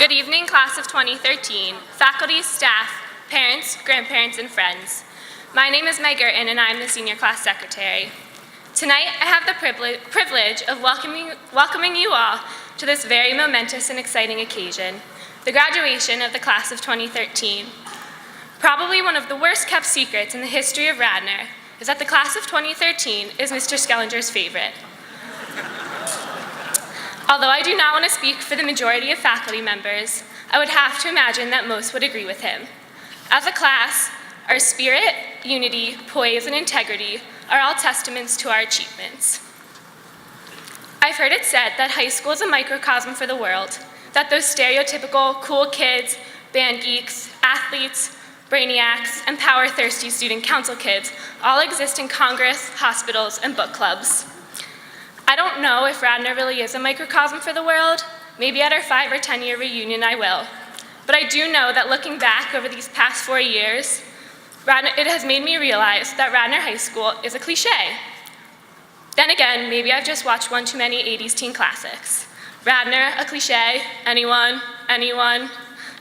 Good evening, class of 2013, faculty, staff, parents, grandparents, and friends. My name is Meg Gerton, and I'm the senior class secretary. Tonight, I have the privilege of welcoming you all to this very momentous and exciting occasion, the graduation of the class of 2013. Probably one of the worst kept secrets in the history of Radnor is that the class of 2013 is Mr. Skellinger's favorite. Although I do not want to speak for the majority of faculty members, I would have to imagine that most would agree with him. As a class, our spirit, unity, poise, and integrity are all testaments to our achievements. I've heard it said that high school is a microcosm for the world, that those stereotypical cool kids, band geeks, athletes, brainiacs, and power-thirsty student council kids all exist in Congress, hospitals, and book clubs. I don't know if Radnor really is a microcosm for the world. Maybe at our 5 or 10 year reunion I will. But I do know that looking back over these past 4 years, it has made me realize that Radnor High School is a cliche. Then again, maybe I've just watched one too many 80s teen classics. Radnor, a cliche, anyone?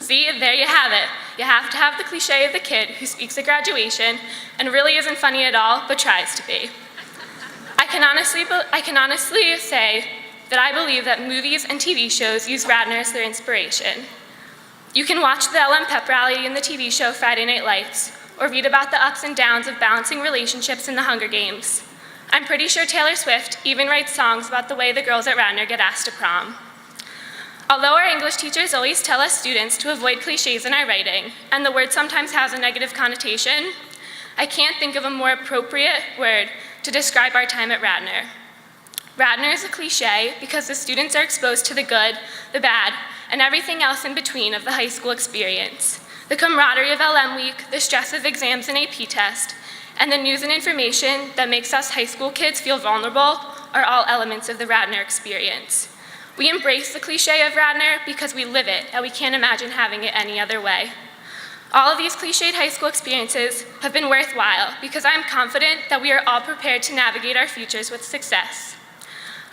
See, there you have it. You have to have the cliche of the kid who speaks at graduation and really isn't funny at all, but tries to be. I can honestly say that I believe that movies and TV shows use Radnor as their inspiration. You can watch the LM Pep Rally in the TV show Friday Night Lights, or read about the ups and downs of balancing relationships in the Hunger Games. I'm pretty sure Taylor Swift even writes songs about the way the girls at Radnor get asked to prom. Although our English teachers always tell us students to avoid cliches in our writing, and the word sometimes has a negative connotation, I can't think of a more appropriate word to describe our time at Radnor. Radnor is a cliche because the students are exposed to the good, the bad, and everything else in between of the high school experience. The camaraderie of LM Week, the stress of exams and AP test, and the news and information that makes us high school kids feel vulnerable are all elements of the Radnor experience. We embrace the cliche of Radnor because we live it, and we can't imagine having it any other way. All of these cliched high school experiences have been worthwhile because I'm confident that we are all prepared to navigate our futures with success.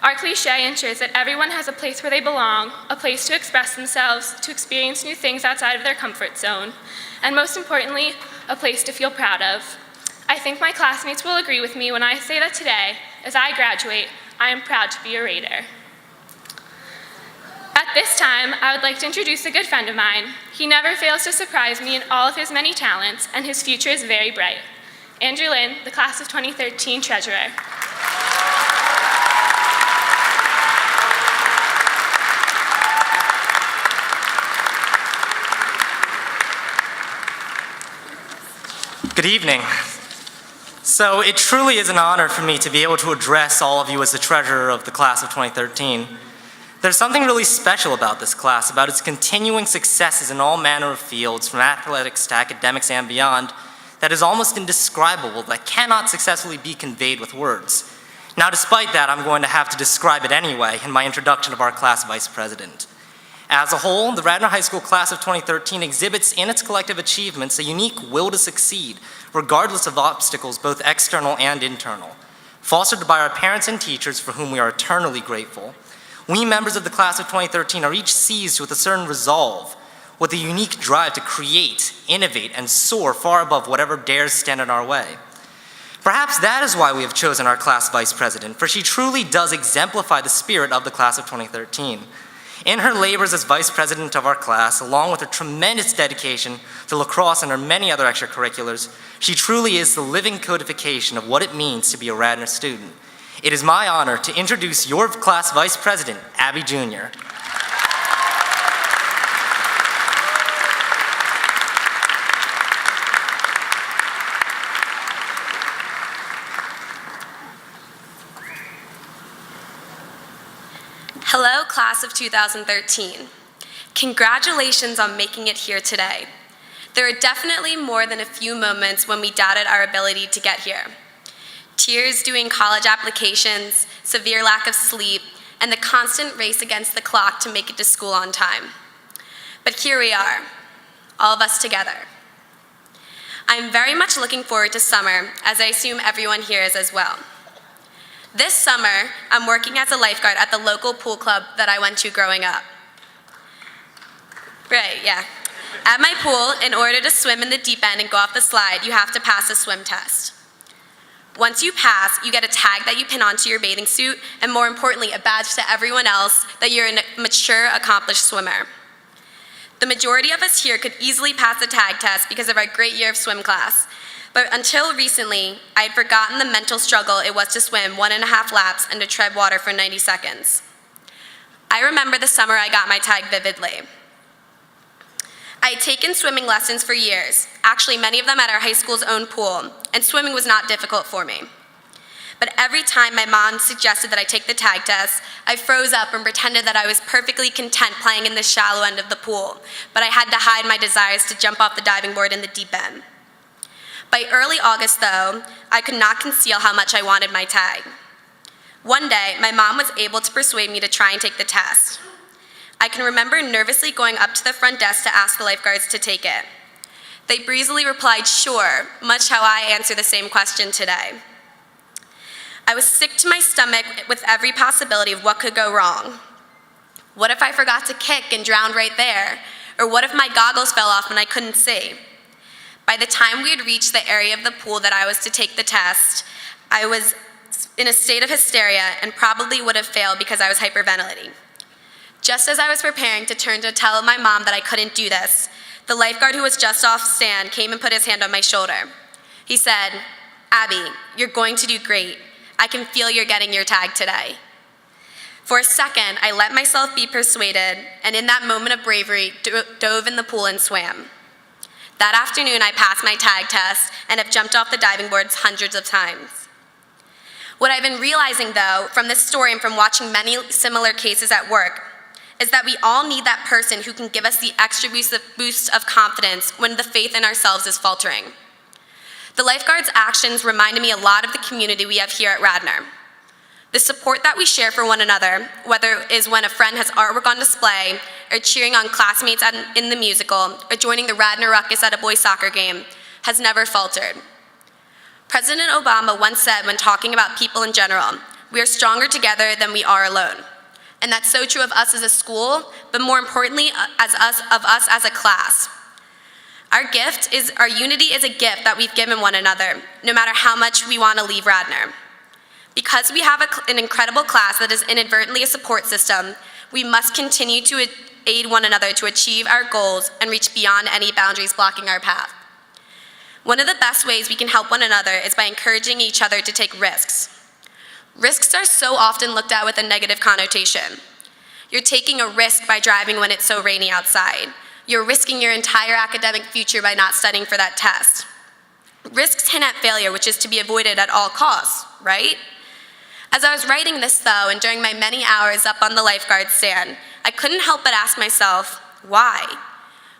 Our cliche ensures that everyone has a place where they belong, a place to express themselves, to experience new things outside of their comfort zone, and most importantly, a place to feel proud of. I think my classmates will agree with me when I say that today, as I graduate, I am proud to be a Raider. At this time, I would like to introduce a good friend of mine. He never fails to surprise me in all of his many talents, and his future is very bright. Andrew Lynn, the class of 2013 treasurer. Good evening. So it truly is an honor for me to be able to address all of you as the treasurer of the class of 2013. There's something really special about this class, about its continuing successes in all manner of fields, from athletics to academics and beyond, that is almost indescribable, that cannot successfully be conveyed with words. Now, despite that, I'm going to have to describe it anyway in my introduction of our class vice president. As a whole, the Radnor High School class of 2013 exhibits in its collective achievements a unique will to succeed, regardless of obstacles both external and internal. Fostered by our parents and teachers, for whom we are eternally grateful, we members of the class of 2013 are each seized with a certain resolve, with a unique drive to create, innovate, and soar far above whatever dares stand in our way. Perhaps that is why we have chosen our class vice president, for she truly does exemplify the spirit of the class of 2013. In her labors as vice president of our class, along with her tremendous dedication to lacrosse and her many other extracurriculars, she truly is the living codification of what it means to be a Radnor student. It is my honor to introduce your class vice president, Abby Jr. Hello, class of 2013. Congratulations on making it here today. There are definitely more than a few moments when we doubted our ability to get here. Tears doing college applications, severe lack of sleep, and the constant race against the clock to make it to school on time. But here we are, all of us together. I'm very much looking forward to summer, as I assume everyone here is as well. This summer, I'm working as a lifeguard at the local pool club that I went to growing up. Right, yeah. At my pool, in order to swim in the deep end and go off the slide, you have to pass a swim test. Once you pass, you get a tag that you pin onto your bathing suit, and more importantly, a badge to everyone else that you're a mature, accomplished swimmer. The majority of us here could easily pass the tag test because of our great year of swim class. But until recently, I had forgotten the mental struggle it was to swim 1.5 laps and to tread water for 90 seconds. I remember the summer I got my tag vividly. I had taken swimming lessons for years, actually many of them at our high school's own pool, and swimming was not difficult for me. But every time my mom suggested that I take the tag test, I froze up and pretended that I was perfectly content playing in the shallow end of the pool, but I had to hide my desires to jump off the diving board in the deep end. By early August, though, I could not conceal how much I wanted my tag. One day, my mom was able to persuade me to try and take the test. I can remember nervously going up to the front desk to ask the lifeguards to take it. They breezily replied, "Sure," much how I answer the same question today. I was sick to my stomach with every possibility of what could go wrong. What if I forgot to kick and drowned right there? Or what if my goggles fell off and I couldn't see? By the time we had reached the area of the pool that I was to take the test, I was in a state of hysteria and probably would have failed because I was hyperventilating. Just as I was preparing to turn to tell my mom that I couldn't do this, the lifeguard who was just off stand came and put his hand on my shoulder. He said, "Abby, you're going to do great. I can feel you're getting your tag today." For a second, I let myself be persuaded, and in that moment of bravery, dove in the pool and swam. That afternoon, I passed my tag test and have jumped off the diving boards hundreds of times. What I've been realizing, though, from this story and from watching many similar cases at work, is that we all need that person who can give us the extra boost of confidence when the faith in ourselves is faltering. The lifeguards' actions reminded me a lot of the community we have here at Radnor. The support that we share for one another, whether it is when a friend has artwork on display, or cheering on classmates in the musical, or joining the Radnor Ruckus at a boys' soccer game, has never faltered. President Obama once said when talking about people in general, "We are stronger together than we are alone." And that's so true of us as a school, but more importantly, of us as a class. Our unity is a gift that we've given one another, no matter how much we want to leave Radnor. Because we have an incredible class that is inadvertently a support system, we must continue to aid one another to achieve our goals and reach beyond any boundaries blocking our path. One of the best ways we can help one another is by encouraging each other to take risks. Risks are so often looked at with a negative connotation. You're taking a risk by driving when it's so rainy outside. You're risking your entire academic future by not studying for that test. Risks hint at failure, which is to be avoided at all costs, right? As I was writing this, though, and during my many hours up on the lifeguard stand, I couldn't help but ask myself, why?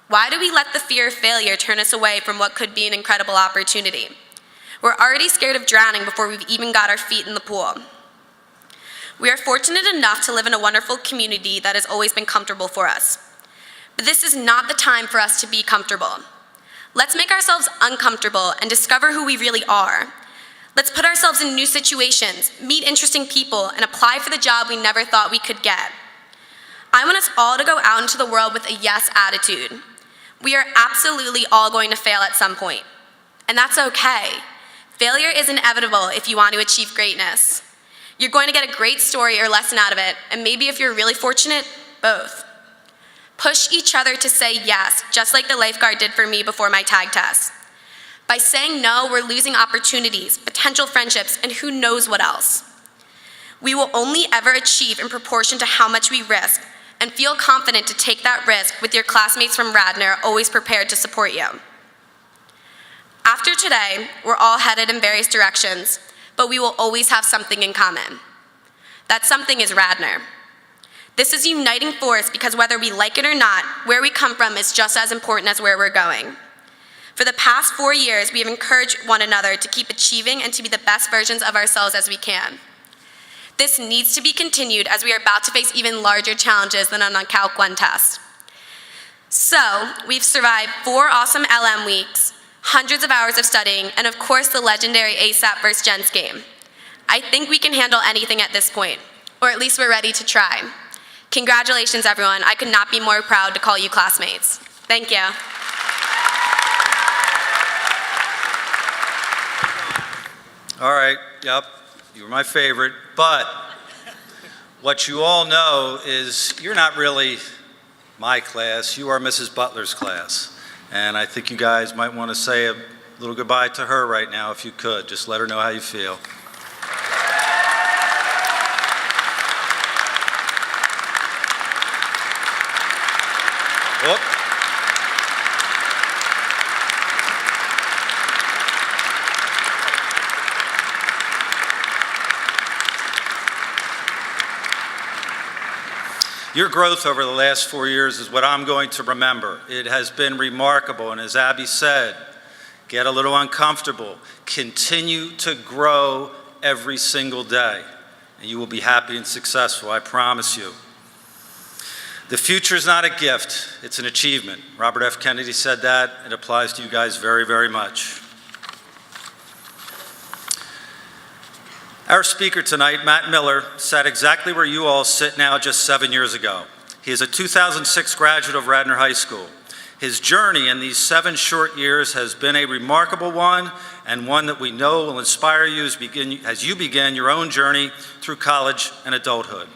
Why do we let the fear of failure turn us away from what could be an incredible opportunity? We're already scared of drowning before we've even got our feet in the pool. We are fortunate enough to live in a wonderful community that has always been comfortable for us. But this is not the time for us to be comfortable. Let's make ourselves uncomfortable and discover who we really are. Let's put ourselves in new situations, meet interesting people, and apply for the job we never thought we could get. I want us all to go out into the world with a yes attitude. We are absolutely all going to fail at some point, and that's okay. Failure is inevitable if you want to achieve greatness. You're going to get a great story or lesson out of it, and maybe if you're really fortunate, both. Push each other to say yes, just like the lifeguard did for me before my tag test. By saying no, we're losing opportunities, potential friendships, and who knows what else. We will only ever achieve in proportion to how much we risk, and feel confident to take that risk with your classmates from Radnor always prepared to support you. After today, we're all headed in various directions, but we will always have something in common. That something is Radnor. This is a uniting force because whether we like it or not, where we come from is just as important as where we're going. For the past 4 years, we have encouraged one another to keep achieving and to be the best versions of ourselves as we can. This needs to be continued as we are about to face even larger challenges than on a Calc 1 test. So, we've survived 4 awesome LM weeks, hundreds of hours of studying, and of course the legendary ASAP vs. Gents game. I think we can handle anything at this point, or at least we're ready to try. Congratulations, everyone. I could not be more proud to call you classmates. Thank you. All right, yep, you were my favorite, but what you all know is you're not really my class, you are Mrs. Butler's class. And I think you guys might want to say a little goodbye to her right now if you could. Just let her know how you feel. Whoop. Your growth over the last 4 years is what I'm going to remember. It has been remarkable, and as Abby said, get a little uncomfortable. Continue to grow every single day, and you will be happy and successful, I promise you. The future is not a gift, it's an achievement. Robert F. Kennedy said that. It applies to you guys very, very much. Our speaker tonight, Matt Miller, sat exactly where you all sit now just 7 years ago. He is a 2006 graduate of Radnor High School. His journey in these 7 short years has been a remarkable one, and one that we know will inspire you as you begin your own journey through college and adulthood.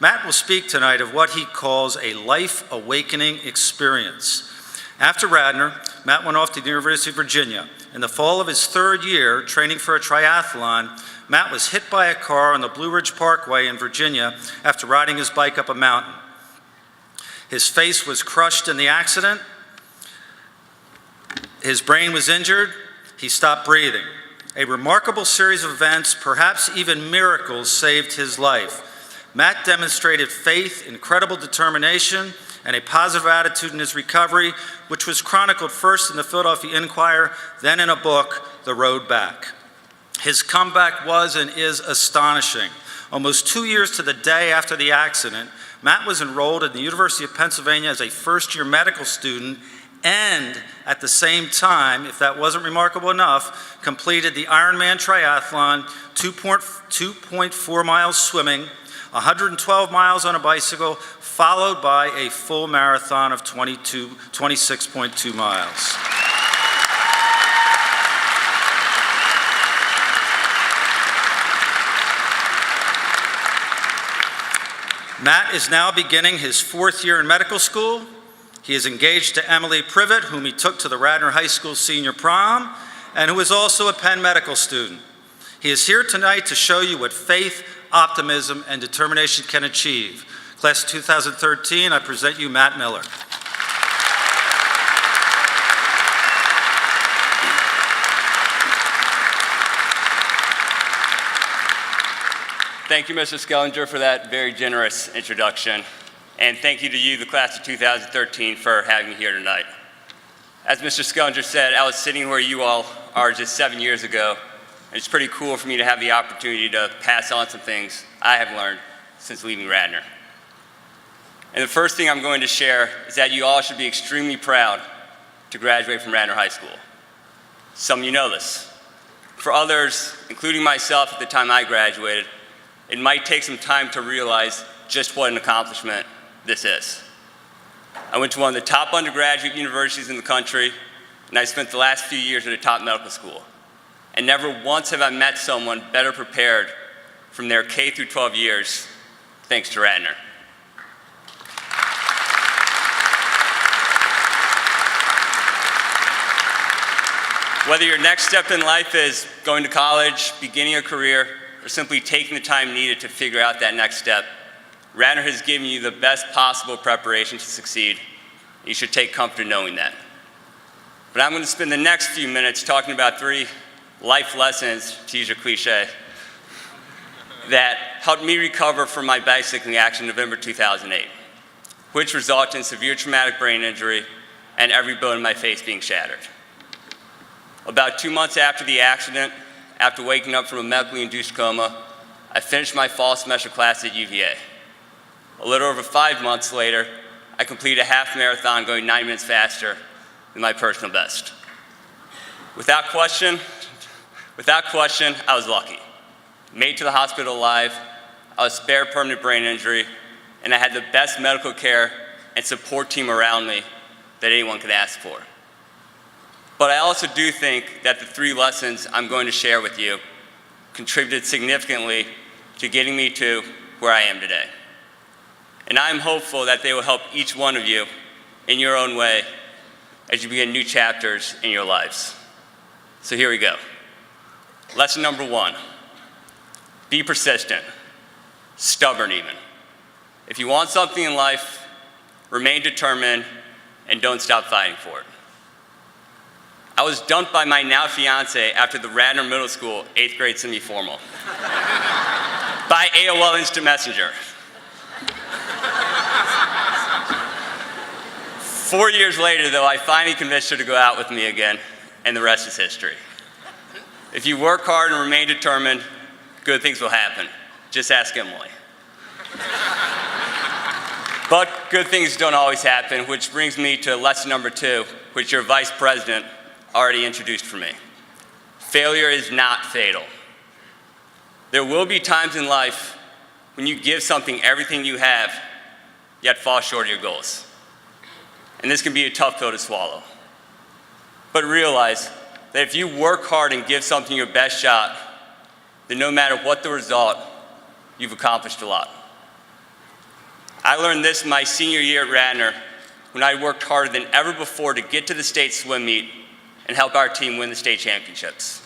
Matt will speak tonight of what he calls a life awakening experience. After Radnor, Matt went off to the University of Virginia. In the fall of his 3rd year, training for a triathlon, Matt was hit by a car on the Blue Ridge Parkway in Virginia after riding his bike up a mountain. His face was crushed in the accident. His brain was injured. He stopped breathing. A remarkable series of events, perhaps even miracles, saved his life. Matt demonstrated faith, incredible determination, and a positive attitude in his recovery, which was chronicled first in the Philadelphia Inquirer, then in a book, The Road Back. His comeback was and is astonishing. Almost 2 years to the day after the accident, Matt was enrolled at the University of Pennsylvania as a first-year medical student and, at the same time, if that wasn't remarkable enough, completed the Ironman triathlon, 2.4 miles swimming, 112 miles on a bicycle, followed by a full marathon of 26.2 miles. Matt is now beginning his 4th year in medical school. He is engaged to Emily Privet, whom he took to the Radnor High School senior prom, and who is also a Penn medical student. He is here tonight to show you what faith, optimism, and determination can achieve. Class of 2013, I present you Matt Miller. Thank you, Mr. Skellinger, for that very generous introduction. And thank you to you, the class of 2013, for having me here tonight. As Mr. Skellinger said, I was sitting where you all are just 7 years ago. And it's pretty cool for me to have the opportunity to pass on some things I have learned since leaving Radnor. And the first thing I'm going to share is that you all should be extremely proud to graduate from Radnor High School. Some of you know this. For others, including myself at the time I graduated, it might take some time to realize just what an accomplishment this is. I went to one of the top undergraduate universities in the country, and I spent the last few years at a top medical school. And never once have I met someone better prepared from their K through 12 years, thanks to Radnor. Whether your next step in life is going to college, beginning a career, or simply taking the time needed to figure out that next step, Radnor has given you the best possible preparation to succeed. You should take comfort in knowing that. But I'm going to spend the next few minutes talking about 3 life lessons, to use your cliche, that helped me recover from my bicycling accident in November 2008, which resulted in severe traumatic brain injury and every bone in my face being shattered. About 2 months after the accident, after waking up from a medically induced coma, I finished my fall semester class at UVA. A little over 5 months later, I completed a half marathon going 9 minutes faster than my personal best. Without question, I was lucky. Made it to the hospital alive, I was spared permanent brain injury, and I had the best medical care and support team around me that anyone could ask for. But I also do think that the 3 lessons I'm going to share with you contributed significantly to getting me to where I am today. And I'm hopeful that they will help each one of you in your own way as you begin new chapters in your lives. So here we go. Lesson number 1, be persistent, stubborn even. If you want something in life, remain determined and don't stop fighting for it. I was dumped by my now fiance after the Radnor Middle School 8th grade semi-formal by AOL Instant Messenger. 4 years later, though, I finally convinced her to go out with me again, and the rest is history. If you work hard and remain determined, good things will happen. Just ask Emily. But good things don't always happen, which brings me to lesson number 2, which your vice president already introduced for me. Failure is not fatal. There will be times in life when you give something everything you have, yet fall short of your goals. And this can be a tough pill to swallow. But realize that if you work hard and give something your best shot, then no matter what the result, you've accomplished a lot. I learned this my senior year at Radnor when I worked harder than ever before to get to the state swim meet and help our team win the state championships.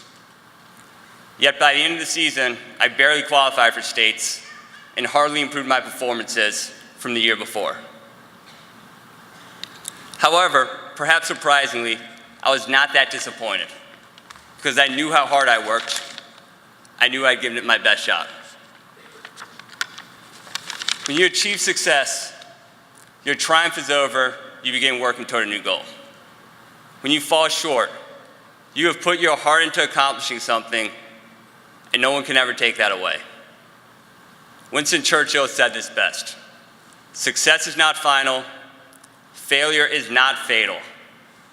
Yet by the end of the season, I barely qualified for states and hardly improved my performances from the year before. However, perhaps surprisingly, I was not that disappointed because I knew how hard I worked. I knew I'd given it my best shot. When you achieve success, your triumph is over, you begin working toward a new goal. When you fall short, you have put your heart into accomplishing something, and no one can ever take that away. Winston Churchill said this best: success is not final, failure is not fatal.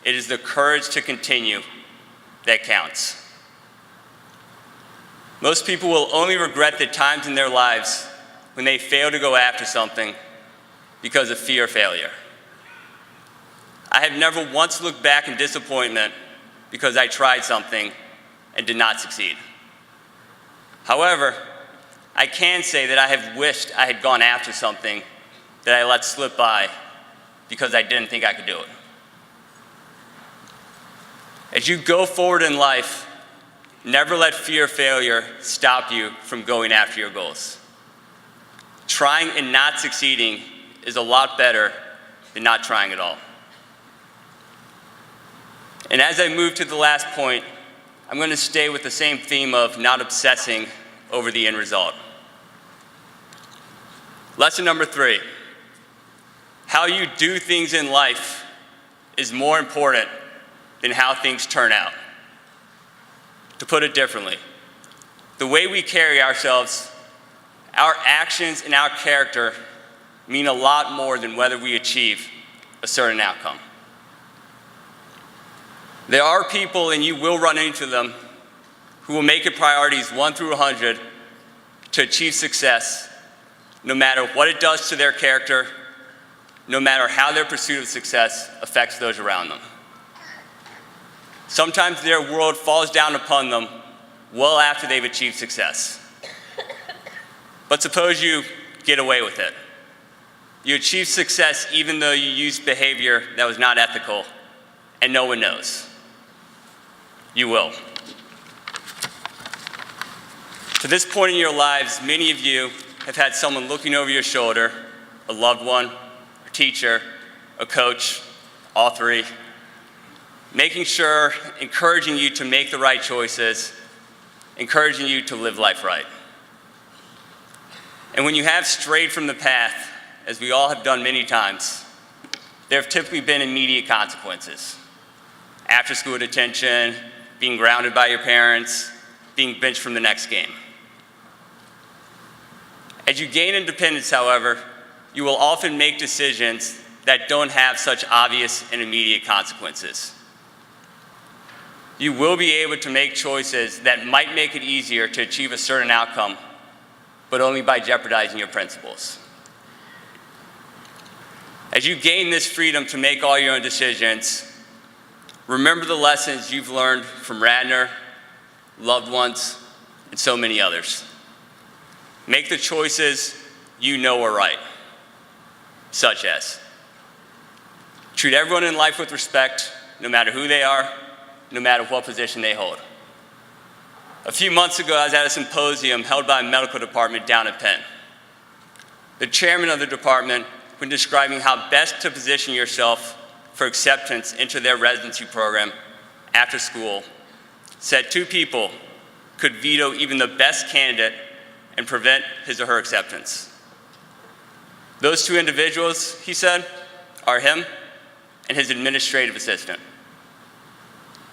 It is the courage to continue that counts. Most people will only regret the times in their lives when they fail to go after something because of fear of failure. I have never once looked back in disappointment because I tried something and did not succeed. However, I can say that I have wished I had gone after something that I let slip by because I didn't think I could do it. As you go forward in life, never let fear of failure stop you from going after your goals. Trying and not succeeding is a lot better than not trying at all. And as I move to the last point, I'm going to stay with the same theme of not obsessing over the end result. Lesson number 3, how you do things in life is more important than how things turn out. To put it differently, the way we carry ourselves, our actions and our character mean a lot more than whether we achieve a certain outcome. There are people, and you will run into them, who will make it priorities 1 through 100 to achieve success, no matter what it does to their character, no matter how their pursuit of success affects those around them. Sometimes their world falls down upon them well after they've achieved success. But suppose you get away with it. You achieve success even though you used behavior that was not ethical, and no one knows. You will. To this point in your lives, many of you have had someone looking over your shoulder, a loved one, a teacher, a coach, all 3, making sure, encouraging you to make the right choices, encouraging you to live life right. And when you have strayed from the path, as we all have done many times, there have typically been immediate consequences. After-school detention, being grounded by your parents, being benched from the next game. As you gain independence, however, you will often make decisions that don't have such obvious and immediate consequences. You will be able to make choices that might make it easier to achieve a certain outcome, but only by jeopardizing your principles. As you gain this freedom to make all your own decisions, remember the lessons you've learned from Radnor, loved ones, and so many others. Make the choices you know are right, such as treat everyone in life with respect, no matter who they are, no matter what position they hold. A few months ago, I was at a symposium held by a medical department down at Penn. The chairman of the department, when describing how best to position yourself for acceptance into their residency program after school, said 2 people could veto even the best candidate and prevent his or her acceptance. Those 2 individuals, he said, are him and his administrative assistant.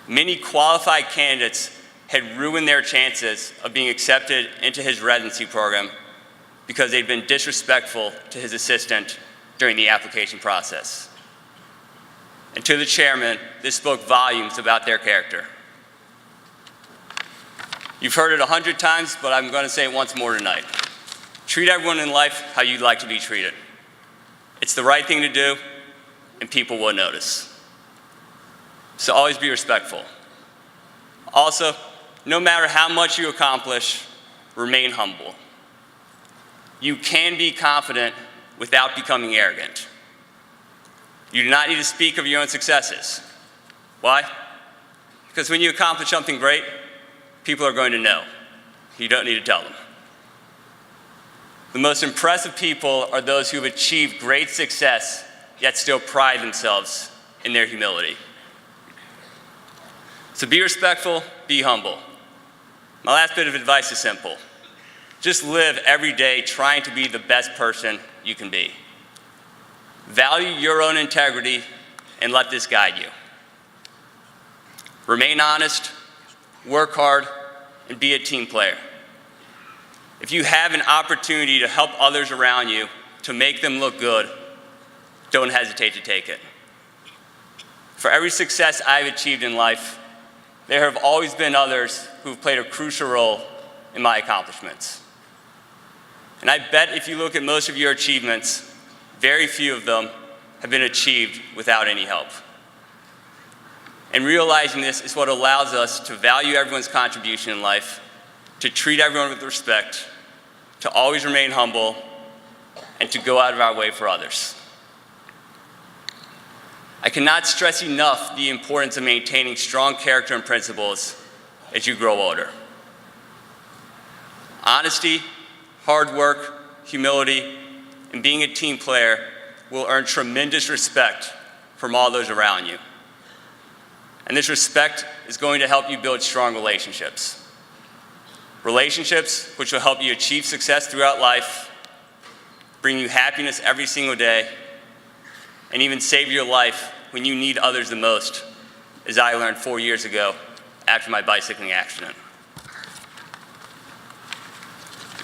Many qualified candidates had ruined their chances of being accepted into his residency program because they'd been disrespectful to his assistant during the application process. And to the chairman, this spoke volumes about their character. You've heard it 100 times, but I'm going to say it once more tonight. Treat everyone in life how you'd like to be treated. It's the right thing to do, and people will notice. So always be respectful. Also, no matter how much you accomplish, remain humble. You can be confident without becoming arrogant. You do not need to speak of your own successes. Why? Because when you accomplish something great, people are going to know. You don't need to tell them. The most impressive people are those who have achieved great success, yet still pride themselves in their humility. So be respectful, be humble. My last bit of advice is simple. Just live every day trying to be the best person you can be. Value your own integrity and let this guide you. Remain honest, work hard, and be a team player. If you have an opportunity to help others around you to make them look good, don't hesitate to take it. For every success I've achieved in life, there have always been others who've played a crucial role in my accomplishments. And I bet if you look at most of your achievements, very few of them have been achieved without any help. And realizing this is what allows us to value everyone's contribution in life, to treat everyone with respect, to always remain humble, and to go out of our way for others. I cannot stress enough the importance of maintaining strong character and principles as you grow older. Honesty, hard work, humility, and being a team player will earn tremendous respect from all those around you. And this respect is going to help you build strong relationships. Relationships which will help you achieve success throughout life, bring you happiness every single day, and even save your life when you need others the most, as I learned 4 years ago after my bicycling accident.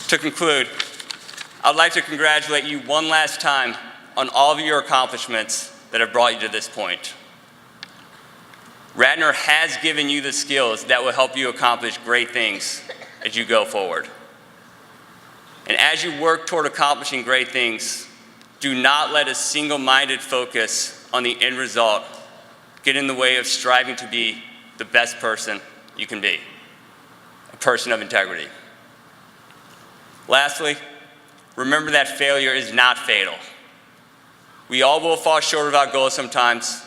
To conclude, I'd like to congratulate you one last time on all of your accomplishments that have brought you to this point. Radnor has given you the skills that will help you accomplish great things as you go forward. And as you work toward accomplishing great things, do not let a single-minded focus on the end result get in the way of striving to be the best person you can be, a person of integrity. Lastly, remember that failure is not fatal. We all will fall short of our goals sometimes,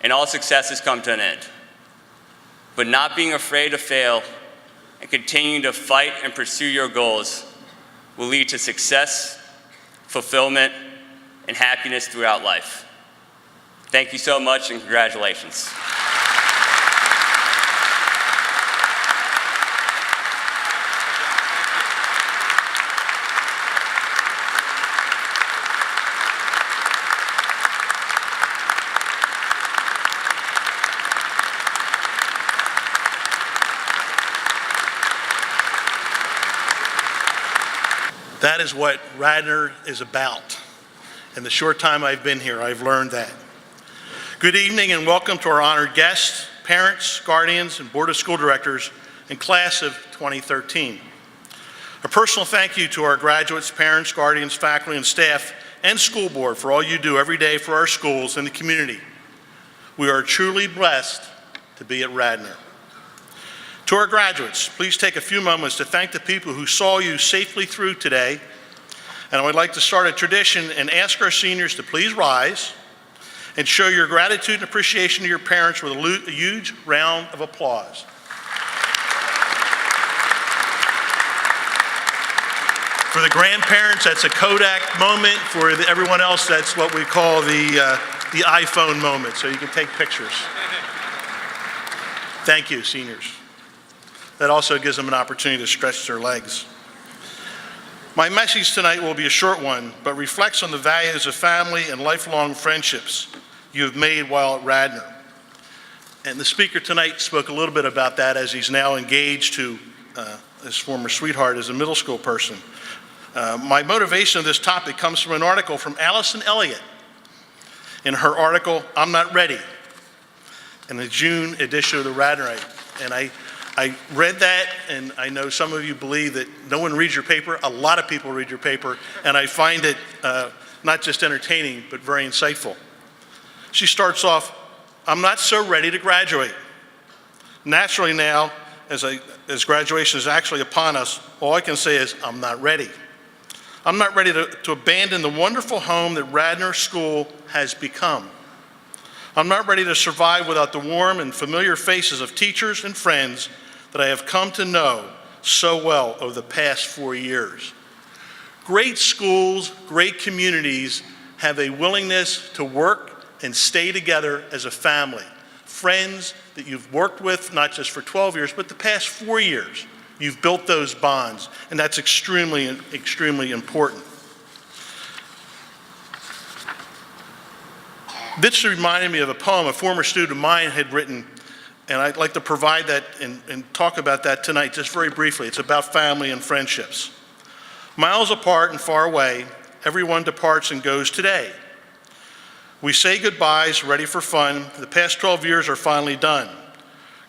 and all successes come to an end. But not being afraid to fail and continuing to fight and pursue your goals will lead to success, fulfillment, and happiness throughout life. Thank you so much, and congratulations. That is what Radnor is about. In the short time I've been here, I've learned that. Good evening and welcome to our honored guests, parents, guardians, and Board of School Directors in class of 2013. A personal thank you to our graduates, parents, guardians, faculty, and staff and school board for all you do every day for our schools and the community. We are truly blessed to be at Radnor. To our graduates, please take a few moments to thank the people who saw you safely through today. And I would like to start a tradition and ask our seniors to please rise and show your gratitude and appreciation to your parents with a huge round of applause. For the grandparents, that's a Kodak moment. For everyone else, that's what we call the iPhone moment, so you can take pictures. Thank you, seniors. That also gives them an opportunity to stretch their legs. My message tonight will be a short one, but reflects on the values of family and lifelong friendships you have made while at Radnor. And the speaker tonight spoke a little bit about that as he's now engaged to his former sweetheart as a middle school person. My motivation of this topic comes from an article from Allison Elliott in her article, I'm Not Ready, in the June edition of the Radnor. And I read that, and I know some of you believe that no one reads your paper. A lot of people read your paper, and I find it not just entertaining, but very insightful. She starts off, I'm not so ready to graduate. Naturally now, as graduation is actually upon us, all I can say is, I'm not ready. I'm not ready to abandon the wonderful home that Radnor School has become. I'm not ready to survive without the warm and familiar faces of teachers and friends that I have come to know so well over the past 4 years. Great schools, great communities have a willingness to work and stay together as a family. Friends that you've worked with, not just for 12 years, but the past 4 years. You've built those bonds, and that's extremely, extremely important. This reminded me of a poem a former student of mine had written, and I'd like to provide that and talk about that tonight just very briefly. It's about family and friendships. Miles apart and far away, everyone departs and goes today. We say goodbyes, ready for fun. The past 12 years are finally done.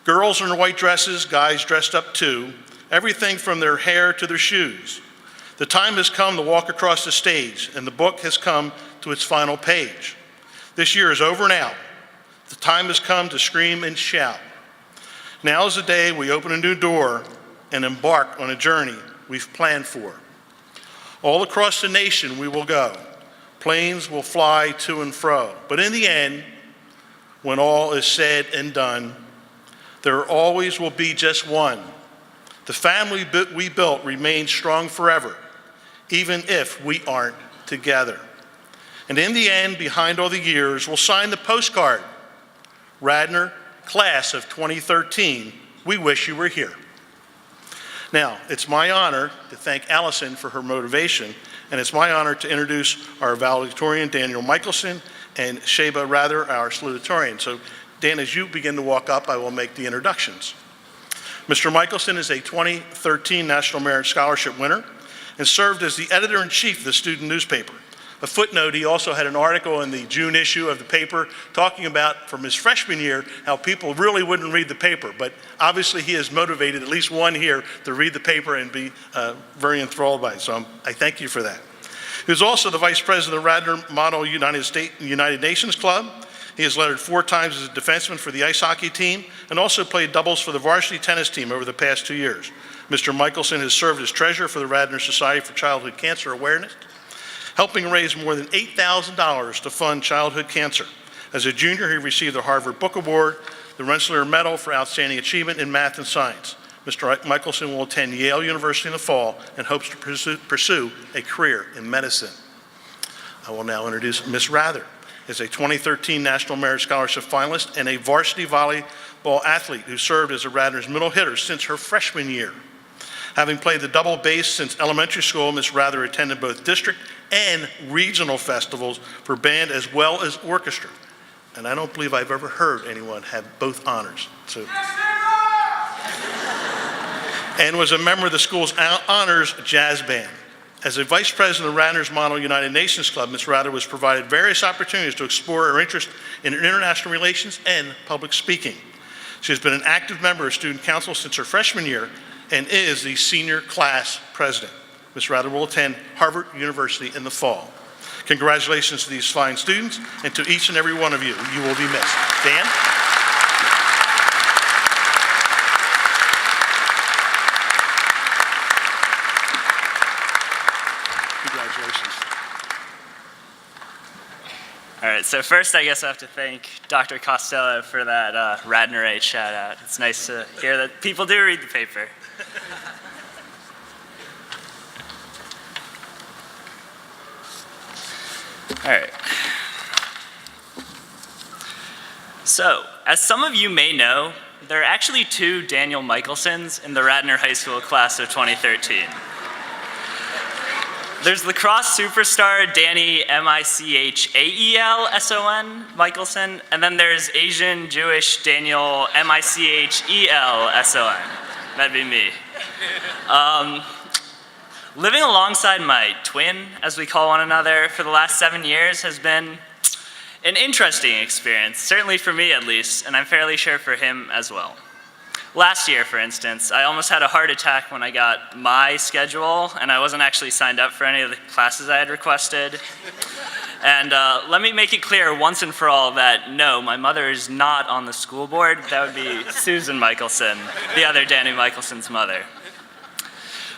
Girls in white dresses, guys dressed up too, everything from their hair to their shoes. The time has come to walk across the stage, and the book has come to its final page. This year is over and out. The time has come to scream and shout. Now is the day we open a new door and embark on a journey we've planned for. All across the nation we will go. Planes will fly to and fro. But in the end, when all is said and done, there always will be just one. The family we built remains strong forever, even if we aren't together. And in the end, behind all the years, we'll sign the postcard. Radnor, class of 2013, we wish you were here. Now, it's my honor to thank Allison for her motivation, and it's my honor to introduce our valedictorian, Daniel Michelson, and Sheba Rather, our salutatorian. So, Dan, as you begin to walk up, I will make the introductions. Mr. Michelson is a 2013 National Merit Scholarship winner and served as the editor-in-chief of the student newspaper. A footnote, he also had an article in the June issue of the paper talking about, from his freshman year, how people really wouldn't read the paper. But obviously he has motivated at least one here to read the paper and be very enthralled by it. So I thank you for that. He was also the vice president of Radnor Model United Nations Club. He has lettered 4 times as a defenseman for the ice hockey team and also played doubles for the varsity tennis team over the past 2 years. Mr. Michelson has served as treasurer for the Radnor Society for Childhood Cancer Awareness, helping raise more than $8,000 to fund childhood cancer. As a junior, he received the Harvard Book Award, the Rensselaer Medal for Outstanding Achievement in Math and Science. Mr. Michelson will attend Yale University in the fall and hopes to pursue a career in medicine. I will now introduce Ms. Rather. Is a 2013 National Merit Scholarship finalist and a varsity volleyball athlete who served as a Radnor's middle hitter since her freshman year. Having played the double bass since elementary school, Ms. Rather attended both district and regional festivals for band as well as orchestra. And I don't believe I've ever heard anyone have both honors. And was a member of the school's honors jazz band. As a vice president of Radnor's Model United Nations Club, Ms. Rather was provided various opportunities to explore her interest in international relations and public speaking. She has been an active member of student council since her freshman year and is the senior class president. Ms. Rather will attend Harvard University in the fall. Congratulations to these fine students and to each and every one of you. You will be missed. Dan? Congratulations. All right, so first I guess I have to thank Dr. Costello for that Radnor 8 shout out. It's nice to hear that people do read the paper. All right. So, as some of you may know, there are actually 2 Daniel Michelsons in the Radnor High School class of 2013. There's lacrosse superstar Danny Michaelson Michelson, and then there's Asian Jewish Daniel Michelson. That'd be me. Living alongside my twin, as we call one another, for the last 7 years has been an interesting experience, certainly for me at least, and I'm fairly sure for him as well. Last year, for instance, I almost had a heart attack when I got my schedule, and I wasn't actually signed up for any of the classes I had requested. And let me make it clear once and for all that no, my mother is not on the school board. That would be Susan Michelson, the other Danny Michelson's mother.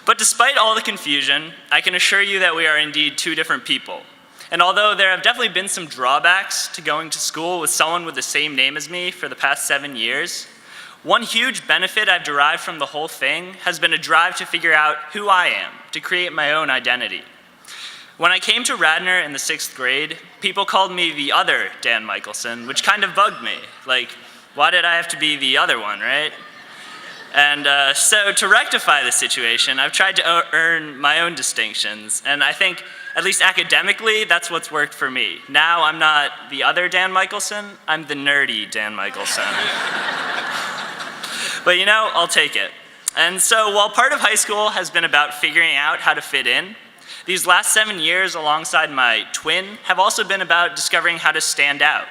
But despite all the confusion, I can assure you that we are indeed 2 different people. And although there have definitely been some drawbacks to going to school with someone with the same name as me for the past 7 years, one huge benefit I've derived from the whole thing has been a drive to figure out who I am, to create my own identity. When I came to Radnor in the 6th grade, people called me the other Dan Michelson, which kind of bugged me. Like, why did I have to be the other one, right? And so to rectify the situation, I've tried to earn my own distinctions, and I think, at least academically, that's what's worked for me. Now I'm not the other Dan Michelson, I'm the nerdy Dan Michelson. But you know, I'll take it. And so while part of high school has been about figuring out how to fit in, these last 7 years alongside my twin have also been about discovering how to stand out.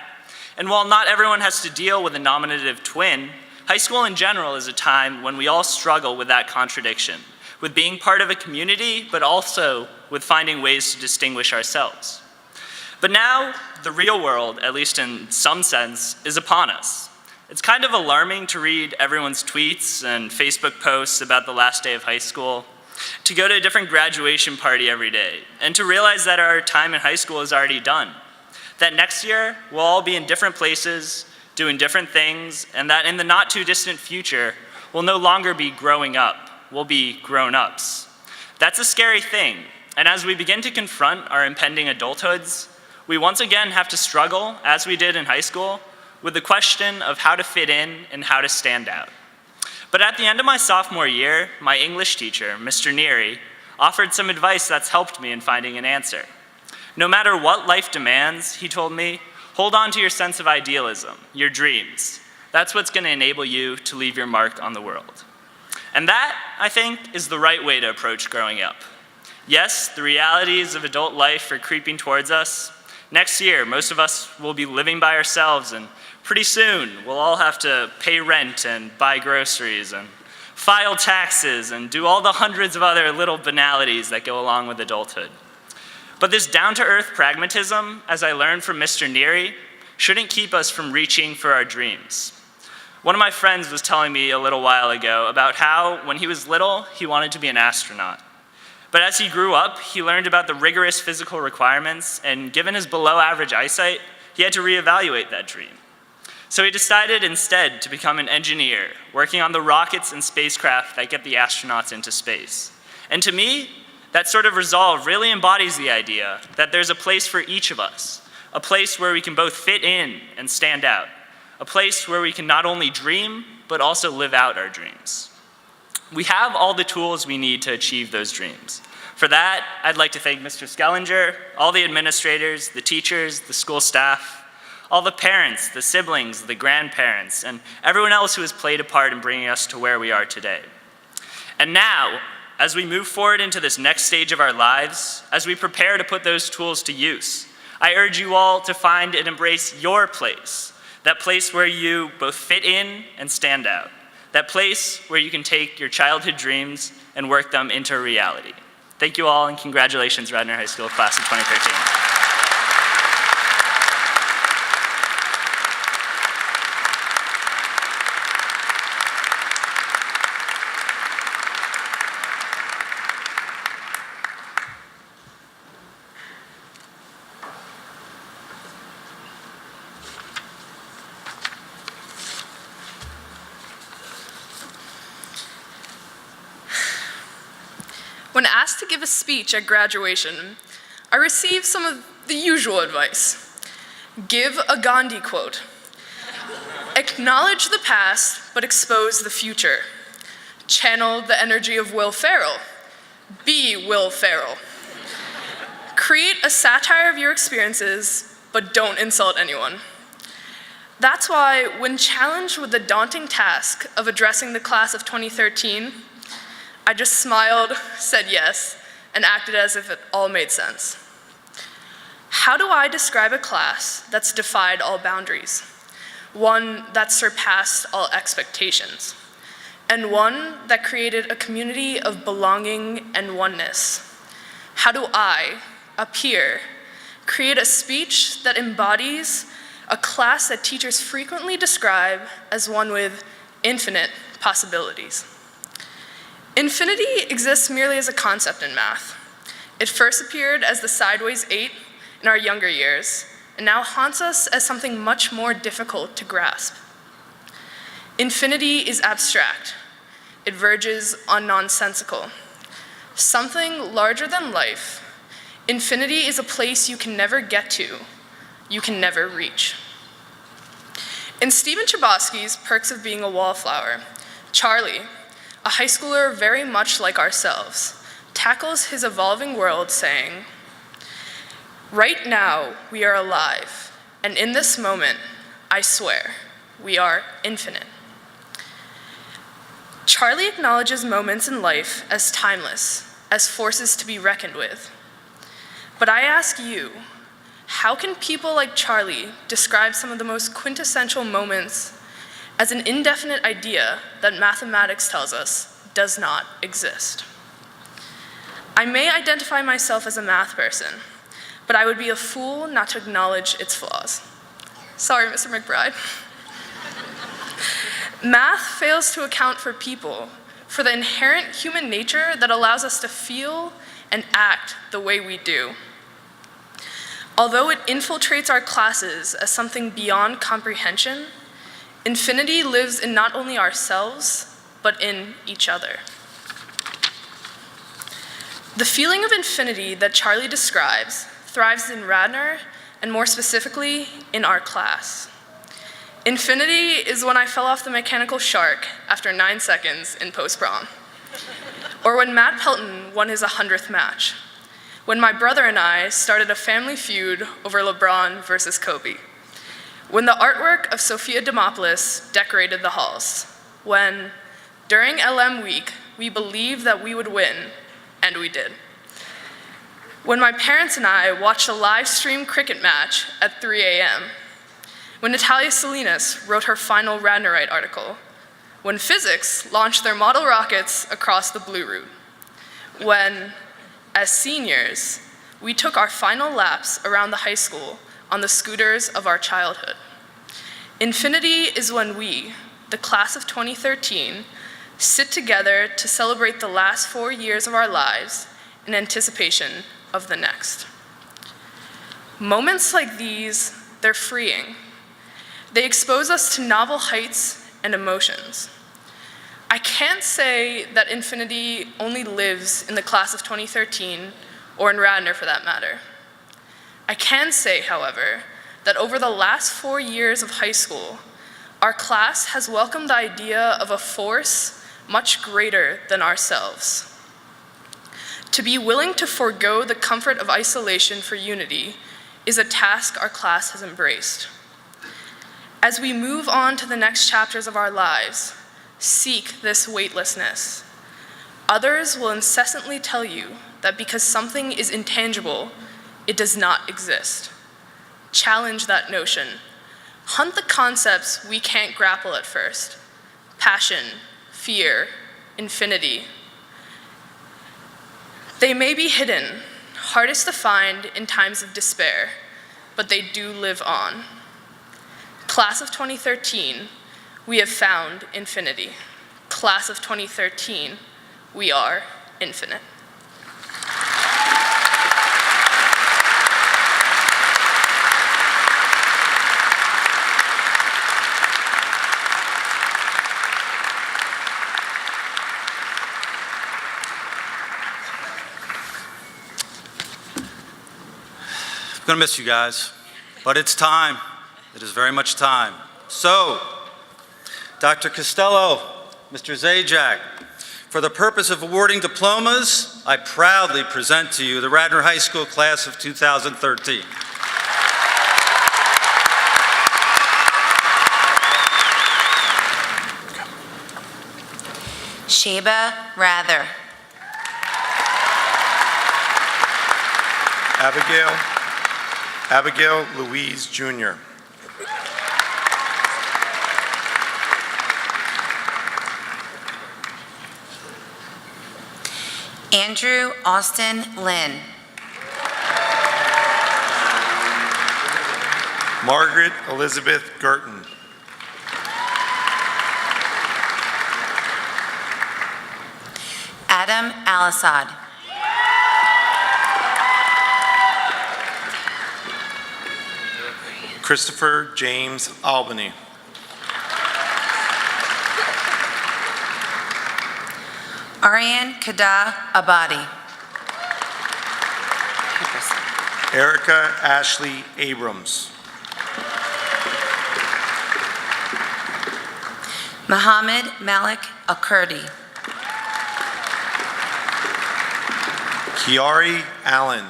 And while not everyone has to deal with a nominative twin, high school in general is a time when we all struggle with that contradiction, with being part of a community, but also with finding ways to distinguish ourselves. But now, the real world, at least in some sense, is upon us. It's kind of alarming to read everyone's tweets and Facebook posts about the last day of high school, to go to a different graduation party every day, and to realize that our time in high school is already done. That next year, we'll all be in different places, doing different things, and that in the not too distant future, we'll no longer be growing up, we'll be grown-ups. That's a scary thing, and as we begin to confront our impending adulthoods, we once again have to struggle, as we did in high school, with the question of how to fit in and how to stand out. But at the end of my sophomore year, my English teacher, Mr. Neary, offered some advice that's helped me in finding an answer. No matter what life demands, he told me, hold on to your sense of idealism, your dreams. That's what's going to enable you to leave your mark on the world. And that, I think, is the right way to approach growing up. Yes, the realities of adult life are creeping towards us. Next year, most of us will be living by ourselves, and pretty soon, we'll all have to pay rent and buy groceries and file taxes and do all the hundreds of other little banalities that go along with adulthood. But this down-to-earth pragmatism, as I learned from Mr. Neary, shouldn't keep us from reaching for our dreams. One of my friends was telling me a little while ago about how, when he was little, he wanted to be an astronaut. But as he grew up, he learned about the rigorous physical requirements, and given his below-average eyesight, he had to reevaluate that dream. So he decided instead to become an engineer, working on the rockets and spacecraft that get the astronauts into space. And to me, that sort of resolve really embodies the idea that there's a place for each of us, a place where we can both fit in and stand out, a place where we can not only dream, but also live out our dreams. We have all the tools we need to achieve those dreams. For that, I'd like to thank Mr. Skellinger, all the administrators, the teachers, the school staff, all the parents, the siblings, the grandparents, and everyone else who has played a part in bringing us to where we are today. And now, as we move forward into this next stage of our lives, as we prepare to put those tools to use, I urge you all to find and embrace your place, that place where you both fit in and stand out, that place where you can take your childhood dreams and work them into reality. Thank you all, and congratulations, Radnor High School, class of 2013. When asked to give a speech at graduation, I received some of the usual advice. Give a Gandhi quote. Acknowledge the past, but expose the future. Channel the energy of Will Ferrell. Be Will Ferrell. Create a satire of your experiences, but don't insult anyone. That's why, when challenged with the daunting task of addressing the class of 2013, I just smiled, said yes, and acted as if it all made sense. How do I describe a class that's defied all boundaries? One that surpassed all expectations, and one that created a community of belonging and oneness. How do I, a peer, create a speech that embodies a class that teachers frequently describe as one with infinite possibilities? Infinity exists merely as a concept in math. It first appeared as the sideways 8 in our younger years, and now haunts us as something much more difficult to grasp. Infinity is abstract. It verges on nonsensical. Something larger than life, infinity is a place you can never get to, you can never reach. In Stephen Chbosky's Perks of Being a Wallflower, Charlie, a high schooler very much like ourselves, tackles his evolving world saying, "Right now, we are alive, and in this moment, I swear, we are infinite." Charlie acknowledges moments in life as timeless, as forces to be reckoned with. But I ask you, how can people like Charlie describe some of the most quintessential moments as an indefinite idea that mathematics tells us does not exist? I may identify myself as a math person, but I would be a fool not to acknowledge its flaws. Sorry, Mr. McBride. Math fails to account for people, for the inherent human nature that allows us to feel and act the way we do. Although it infiltrates our classes as something beyond comprehension, infinity lives in not only ourselves, but in each other. The feeling of infinity that Charlie describes thrives in Radnor, and more specifically, in our class. Infinity is when I fell off the mechanical shark after 9 seconds in post-prom. Or when Matt Pelton won his 100th match. When my brother and I started a family feud over LeBron versus Kobe. When the artwork of Sophia Demopoulos decorated the halls. When, during LM week, we believed that we would win, and we did. When my parents and I watched a live stream cricket match at 3 a.m. When Natalia Salinas wrote her final Radnorite article. When physics launched their model rockets across the Blue Route. When, as seniors, we took our final laps around the high school on the scooters of our childhood. Infinity is when we, the class of 2013, sit together to celebrate the last 4 years of our lives in anticipation of the next. Moments like these, they're freeing. They expose us to novel heights and emotions. I can't say that infinity only lives in the class of 2013, or in Radnor for that matter. I can say, however, that over the last 4 years of high school, our class has welcomed the idea of a force much greater than ourselves. To be willing to forego the comfort of isolation for unity is a task our class has embraced. As we move on to the next chapters of our lives, seek this weightlessness. Others will incessantly tell you that because something is intangible, it does not exist. Challenge that notion. Hunt the concepts we can't grapple at first. Passion, fear, infinity. They may be hidden, hardest to find in times of despair, but they do live on. Class of 2013, we have found infinity. Class of 2013, we are infinite. I'm going to miss you guys, but it's time. It is very much time. So, Dr. Costello, Mr. Zajac, for the purpose of awarding diplomas, I proudly present to you the Radnor High School class of 2013. Sheba Rather. Abigail Louise Jr. Andrew Austin Lynn. Margaret Elizabeth Girton. Adam Al-Assad. Christopher James Albany. Aryan Kada Abadi. Erica Ashley Abrams. Muhammad Malik Akurdi. Kiari Allen.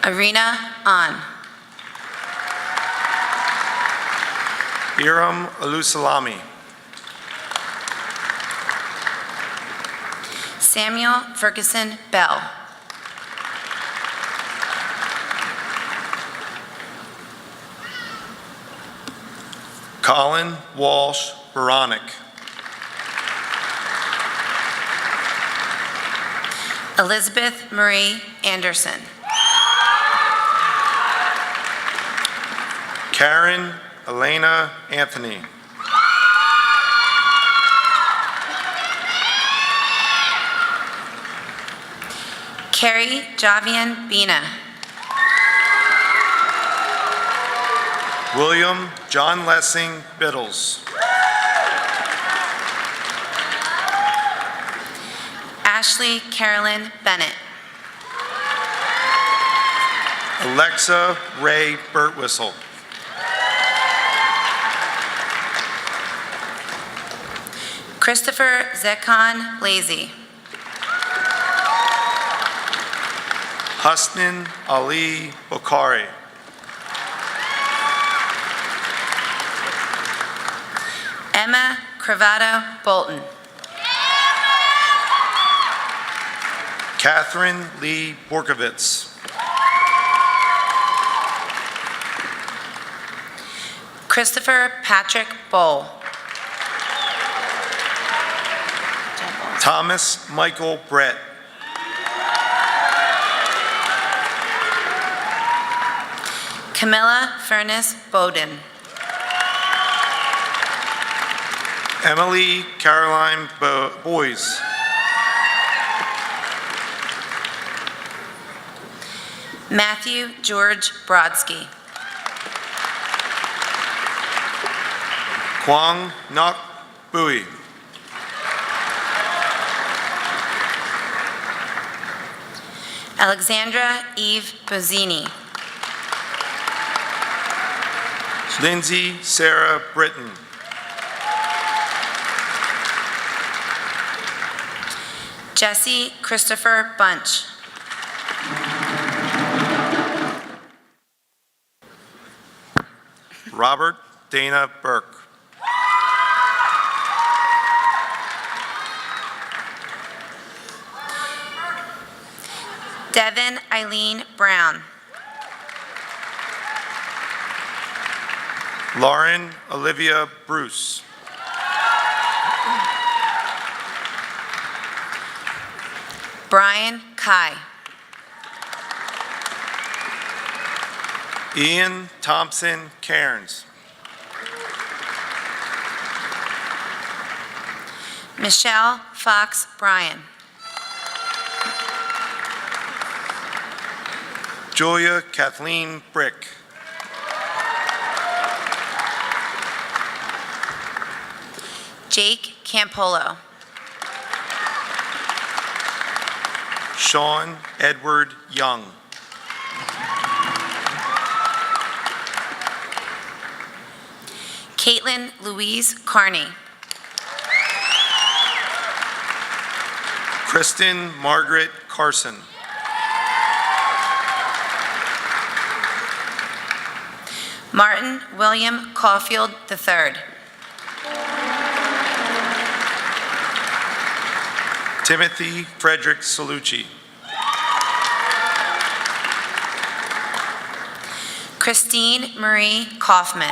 Arena An. Iram Alusalami. Samuel Ferguson Bell. Colin Walsh Baronic. Elizabeth Marie Anderson. Karen Elena Anthony. Carrie Javian Bina. William John Lessing Biddles. Ashley Carolyn Bennett. Alexa Ray Birtwhistle. Christopher Zekon Lazy. Husnin Ali Bokhari. Emma Cravado Bolton. Catherine Lee Borkovitz. Christopher Patrick Bowl. Thomas Michael Brett. Camilla Furness Bowden. Emily Caroline Boyes. Matthew George Brodsky. Kwang Nok Bui. Alexandra Eve Bozzini. Lindsay Sarah Britton. Jesse Christopher Bunch. Robert Dana Burke. Devin Eileen Brown. Lauren Olivia Bruce. Brian Kai. Ian Thompson Cairns. Michelle Fox Bryan. Julia Kathleen Brick. Jake Campolo. Sean Edward Young. Caitlin Louise Carney. Kristen Margaret Carson. Martin William Caulfield III. Timothy Frederick Salucci. Christine Marie Kaufman.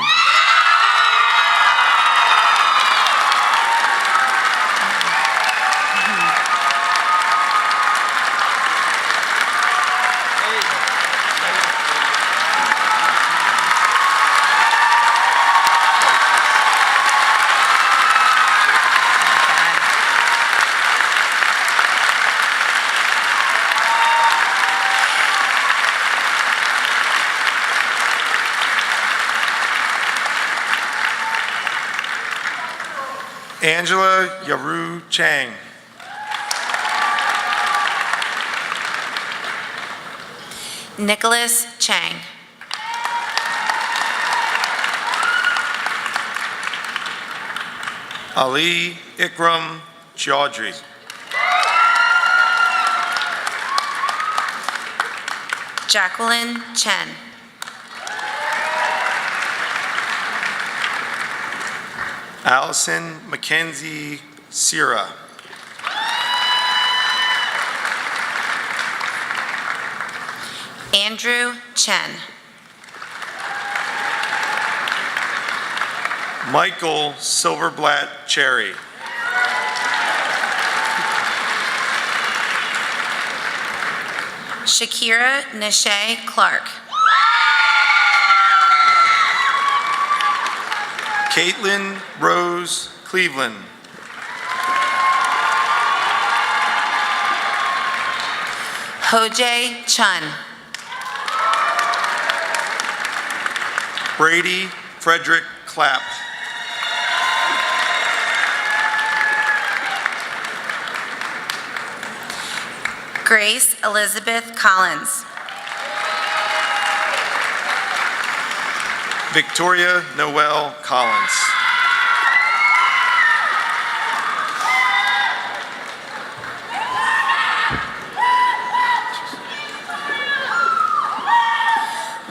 Angela Yaru Chang. Nicholas Chang. Ali Ikram Chaudhry. Jacqueline Chen. Allison Mackenzie Sierra. Andrew Chen. Michael Silverblatt Cherry. Shakira Nashay Clark. Caitlin Rose Cleveland. Hojay Chun. Brady Frederick Clapp. Grace Elizabeth Collins. Victoria Noel Collins.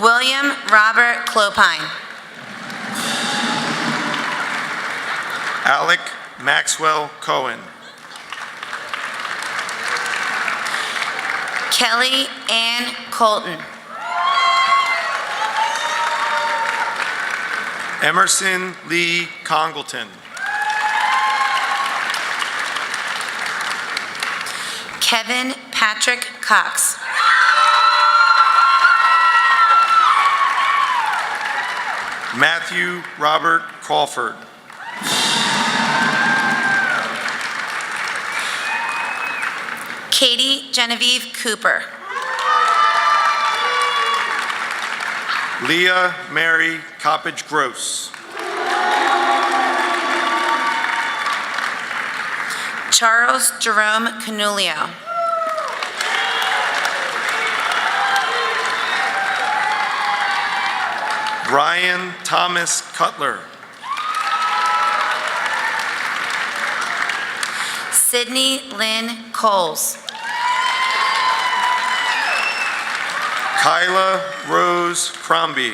William Robert Clopine. Alec Maxwell Cohen. Kelly Ann Colton. Emerson Lee Congleton. Kevin Patrick Cox. Matthew Robert Crawford. Katie Genevieve Cooper. Leah Mary Coppage Gross. Charles Jerome Canulio. Brian Thomas Cutler. Sydney Lynn Coles. Kyla Rose Crombie.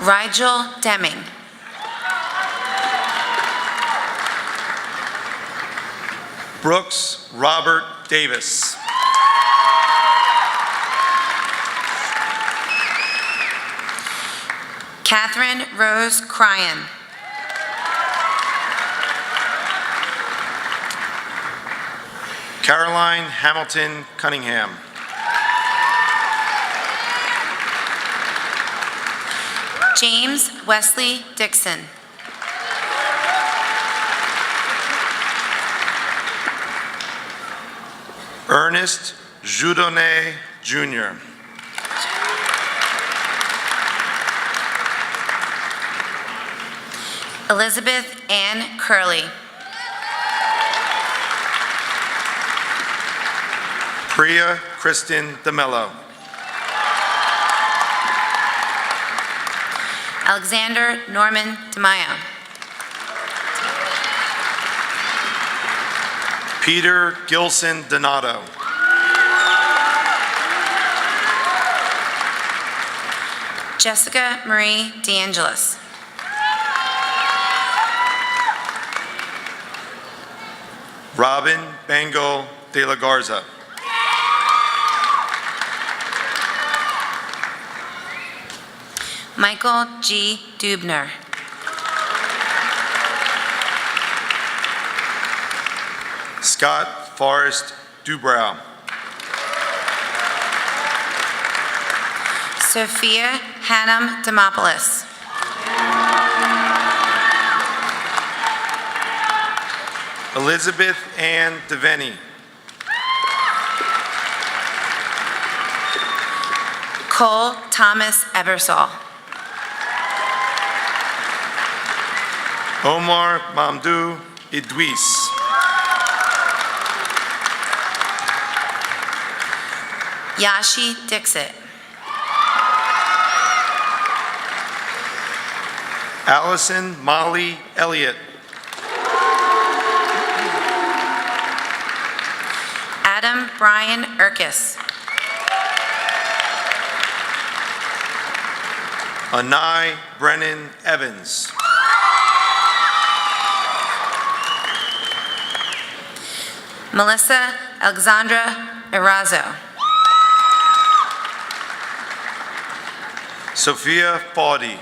Rigel Deming. Brooks Robert Davis. Catherine Rose Cryan. Caroline Hamilton Cunningham. James Wesley Dixon. Ernest Joudonnet Jr. Elizabeth Ann Curley. Priya Kristen DeMello. Alexander Norman DeMaio. Peter Gilson Donato. Jessica Marie DeAngelis. Robin Bengal de la Garza. Michael G. Dubner. Scott Forrest Dubrow. Sophia Hannum Demopoulos. Elizabeth Ann Devaney. Cole Thomas Ebersol. Omar Mamdou Idris. Yashi Dixit. Allison Molly Elliott. Adam Brian Urkis. Anai Brennan Evans. Melissa Alexandra Erazo. Sophia Faudy.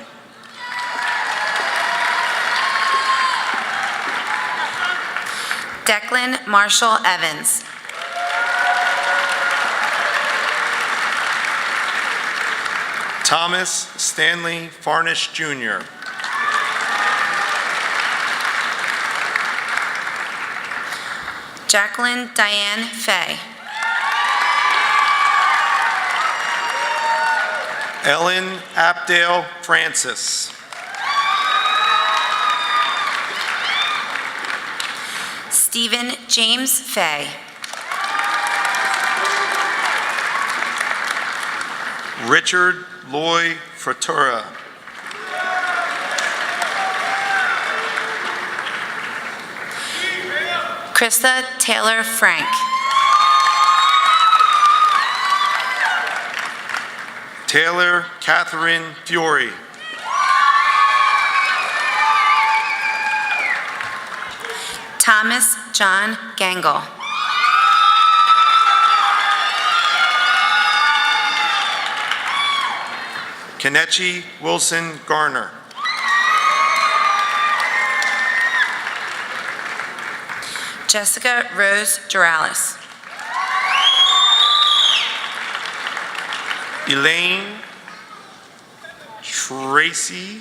Declan Marshall Evans. Thomas Stanley Farnish Jr. Jacqueline Diane Fay. Ellen Apdale Francis. Stephen James Fay. Richard Loy Frattura. Krista Taylor Frank. Taylor Catherine Fiore. Thomas John Gangle. Kenechi Wilson Garner. Jessica Rose Duralis. Elaine Tracy.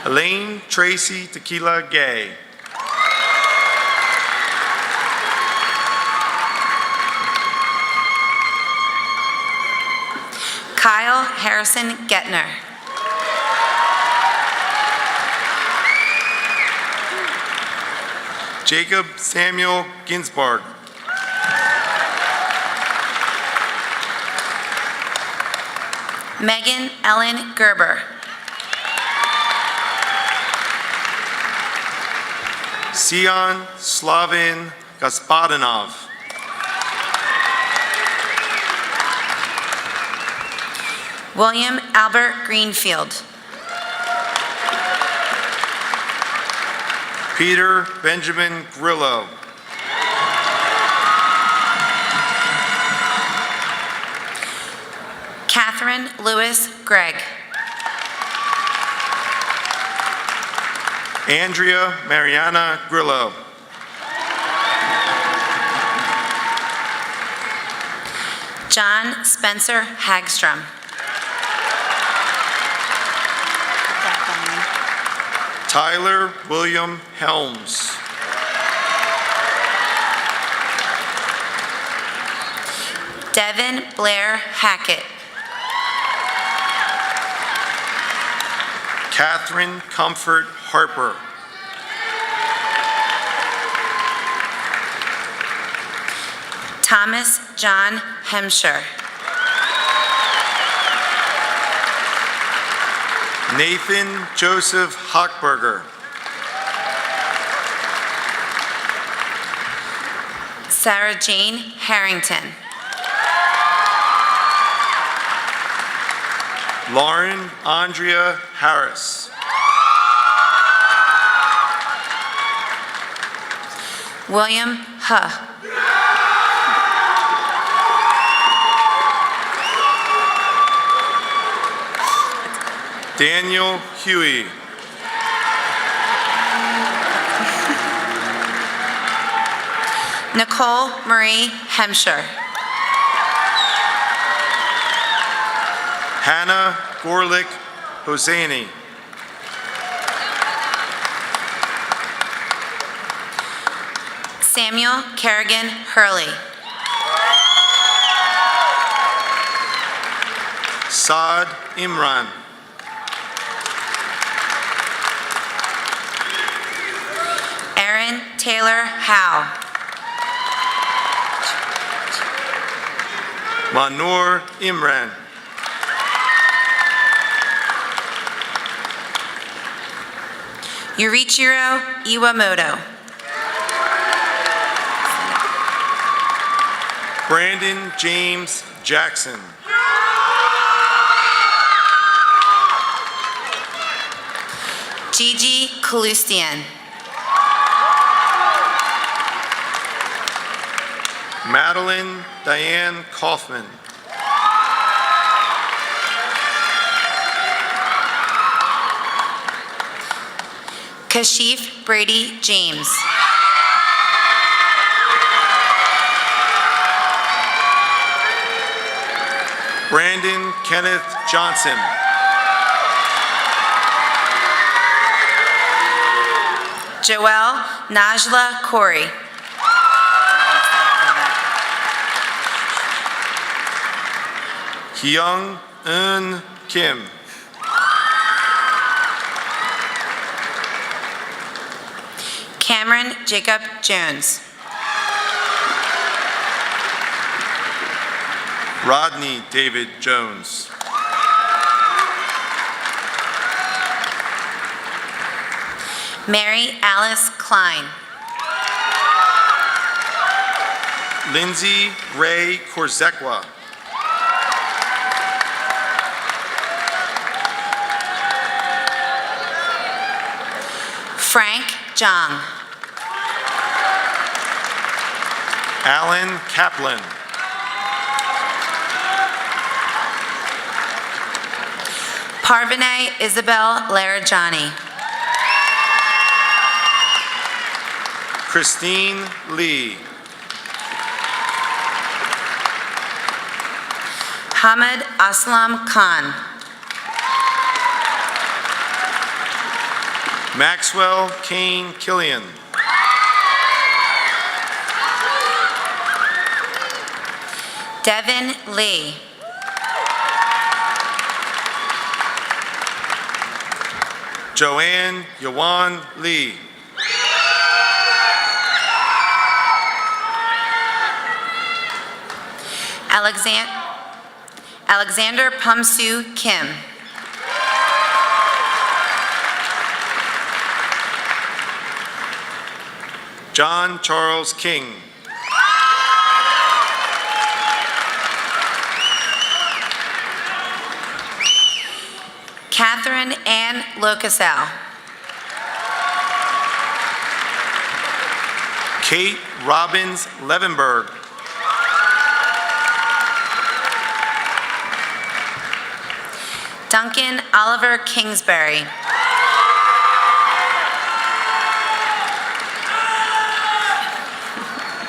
Elaine Tracy Tequila Gay. Kyle Harrison Getner. Jacob Samuel Ginsburg. Megan Ellen Gerber. Sion Slavin Gospodinov. William Albert Greenfield. Peter Benjamin Grillo. Catherine Lewis Gregg. Andrea Mariana Grillo. John Spencer Hagstrom. Tyler William Helms. Devin Blair Hackett. Catherine Comfort Harper. Thomas John Hemsher. Nathan Joseph Hochberger. Sarah Jane Harrington. Lauren Andrea Harris. William Huh. Daniel Huey. Nicole Marie Hemsher. Hannah Gorlick Hosseini. Samuel Kerrigan Hurley. Saad Imran. Aaron Taylor Howe. Manur Imran. Yurichiro Iwamoto. Brandon James Jackson. Gigi Kalustian. Madeline Diane Kaufman. Kashif Brady James. Brandon Kenneth Johnson. Joelle Najla Corey. Hyung Eun Kim. Cameron Jacob Jones. Rodney David Jones. Mary Alice Klein. Lindsay Ray Korzekwa. Frank Jong. Alan Kaplan. Parvaneh Isabel Larajani. Christine Lee. Hamid Aslam Khan. Maxwell Kane Killian. Devin Lee. Joanne Yawan Lee. Alexander Pumsu Kim. John Charles King. Catherine Ann Locasal. Kate Robbins Levenberg. Duncan Oliver Kingsbury.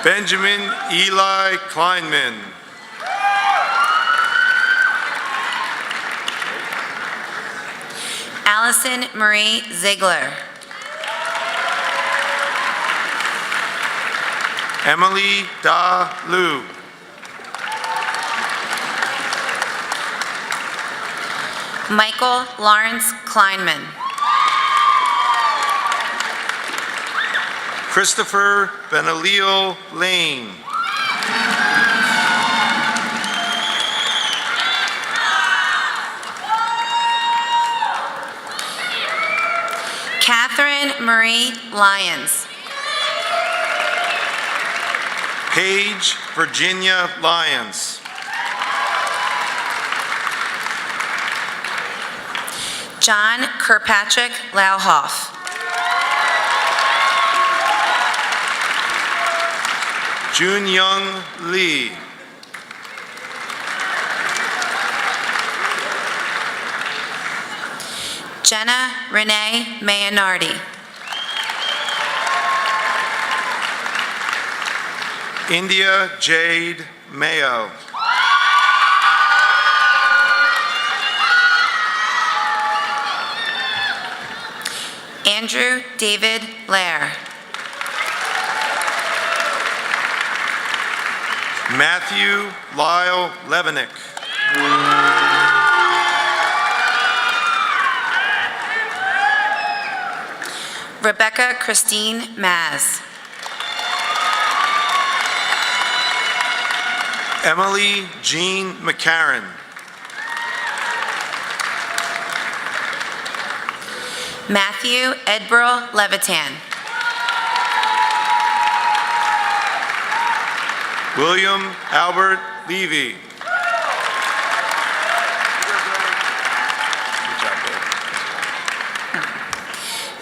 Benjamin Eli Kleinman. Allison Marie Ziegler. Emily Da Lu. Michael Lawrence Kleinman. Christopher Benalio Lane. Marie Lyons. Paige Virginia Lyons. John Kirkpatrick Lauhoff. Jun Young Lee. Jenna Renee Maynardi. India Jade Mayo. Andrew David Lair. Matthew Lyle Levenick. Rebecca Christine Maz. Emily Jean McCarran. Matthew Edbril Levitan. William Albert Levy.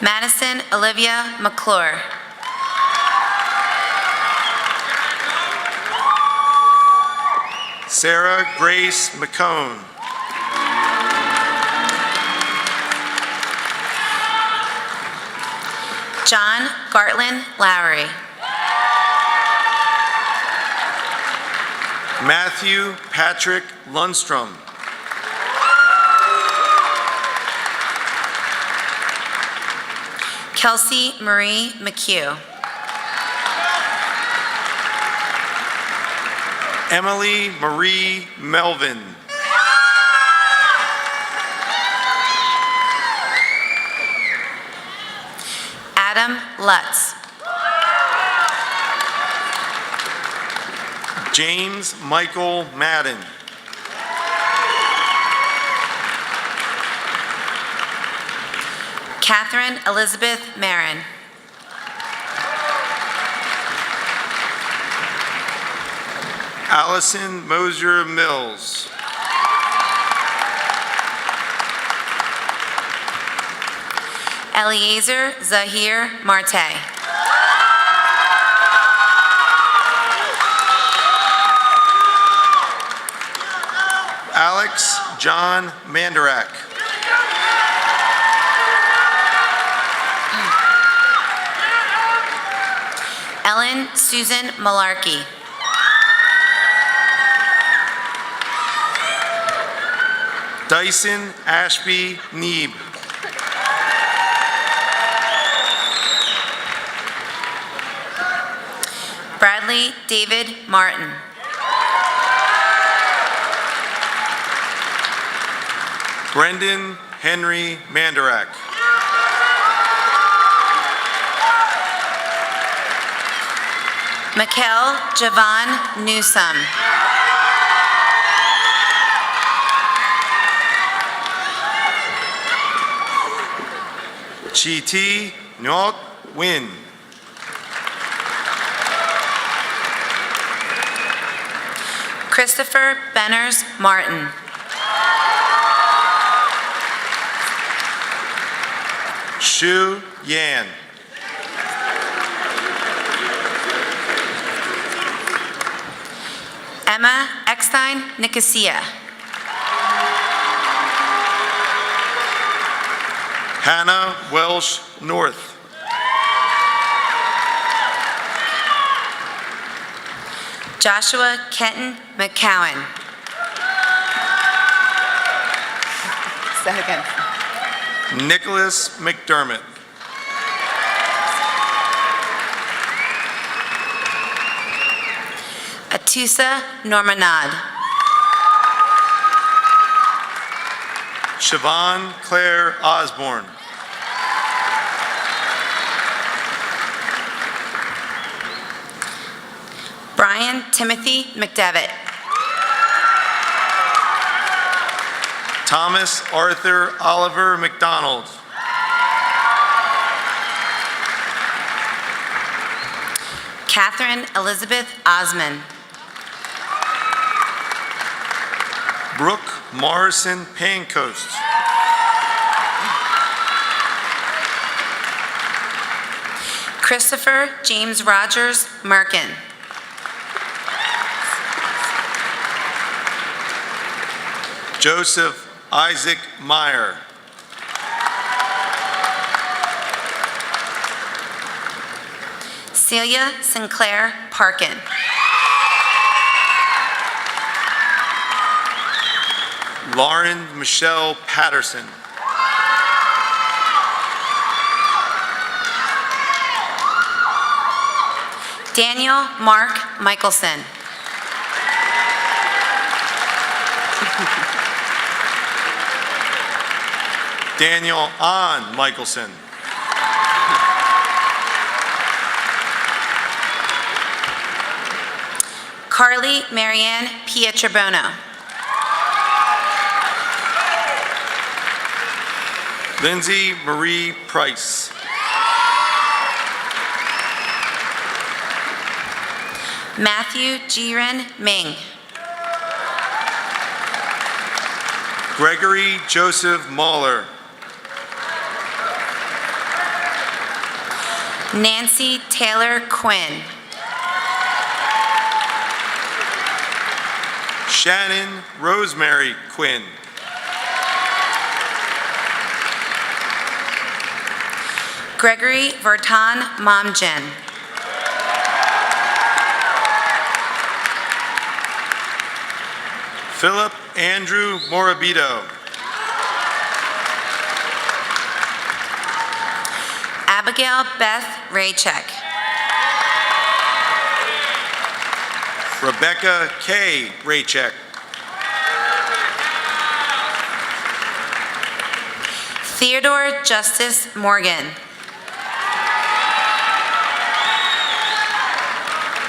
Madison Olivia McClure. Sarah Grace McCone. John Gartland Lowry. Matthew Patrick Lundstrom. Kelsey Marie McHugh. Emily Marie Melvin. Adam Lutz. James Michael Madden. Catherine Elizabeth Marin. Allison Mosier Mills. Eliezer Zahir Marte. Alex John Mandarak. Ellen Susan Malarkey. Dyson Ashby Neeb. Bradley David Martin. Brendan Henry Mandarak. Mikkel Javon Newsome. Chiti Nyok Win. Christopher Benners Martin. Shu Yan. Emma Eckstein Nicosia. Hannah Welsh North. Joshua Kenton McCowan. Say it again. Nicholas McDermott. Atusa Normanad. Siobhan Claire Osborne. Brian Timothy McDevitt. Thomas Arthur Oliver McDonald. Catherine Elizabeth Osman. Brooke Morrison Pancoast. Christopher James Rogers Merkin. Joseph Isaac Meyer. Celia Sinclair Parkin. Lauren Michelle Patterson. Daniel Mark Michelson. Daniel Ahn Michelson. Carly Marianne Pietrobono. Lindsay Marie Price. Matthew Jiren Ming. Gregory Joseph Mahler. Nancy Taylor Quinn. Shannon Rosemary Quinn. Gregory Verton Momjen. Philip Andrew Morabito. Abigail Beth Raycheck. Rebecca K. Raycheck. Theodore Justice Morgan.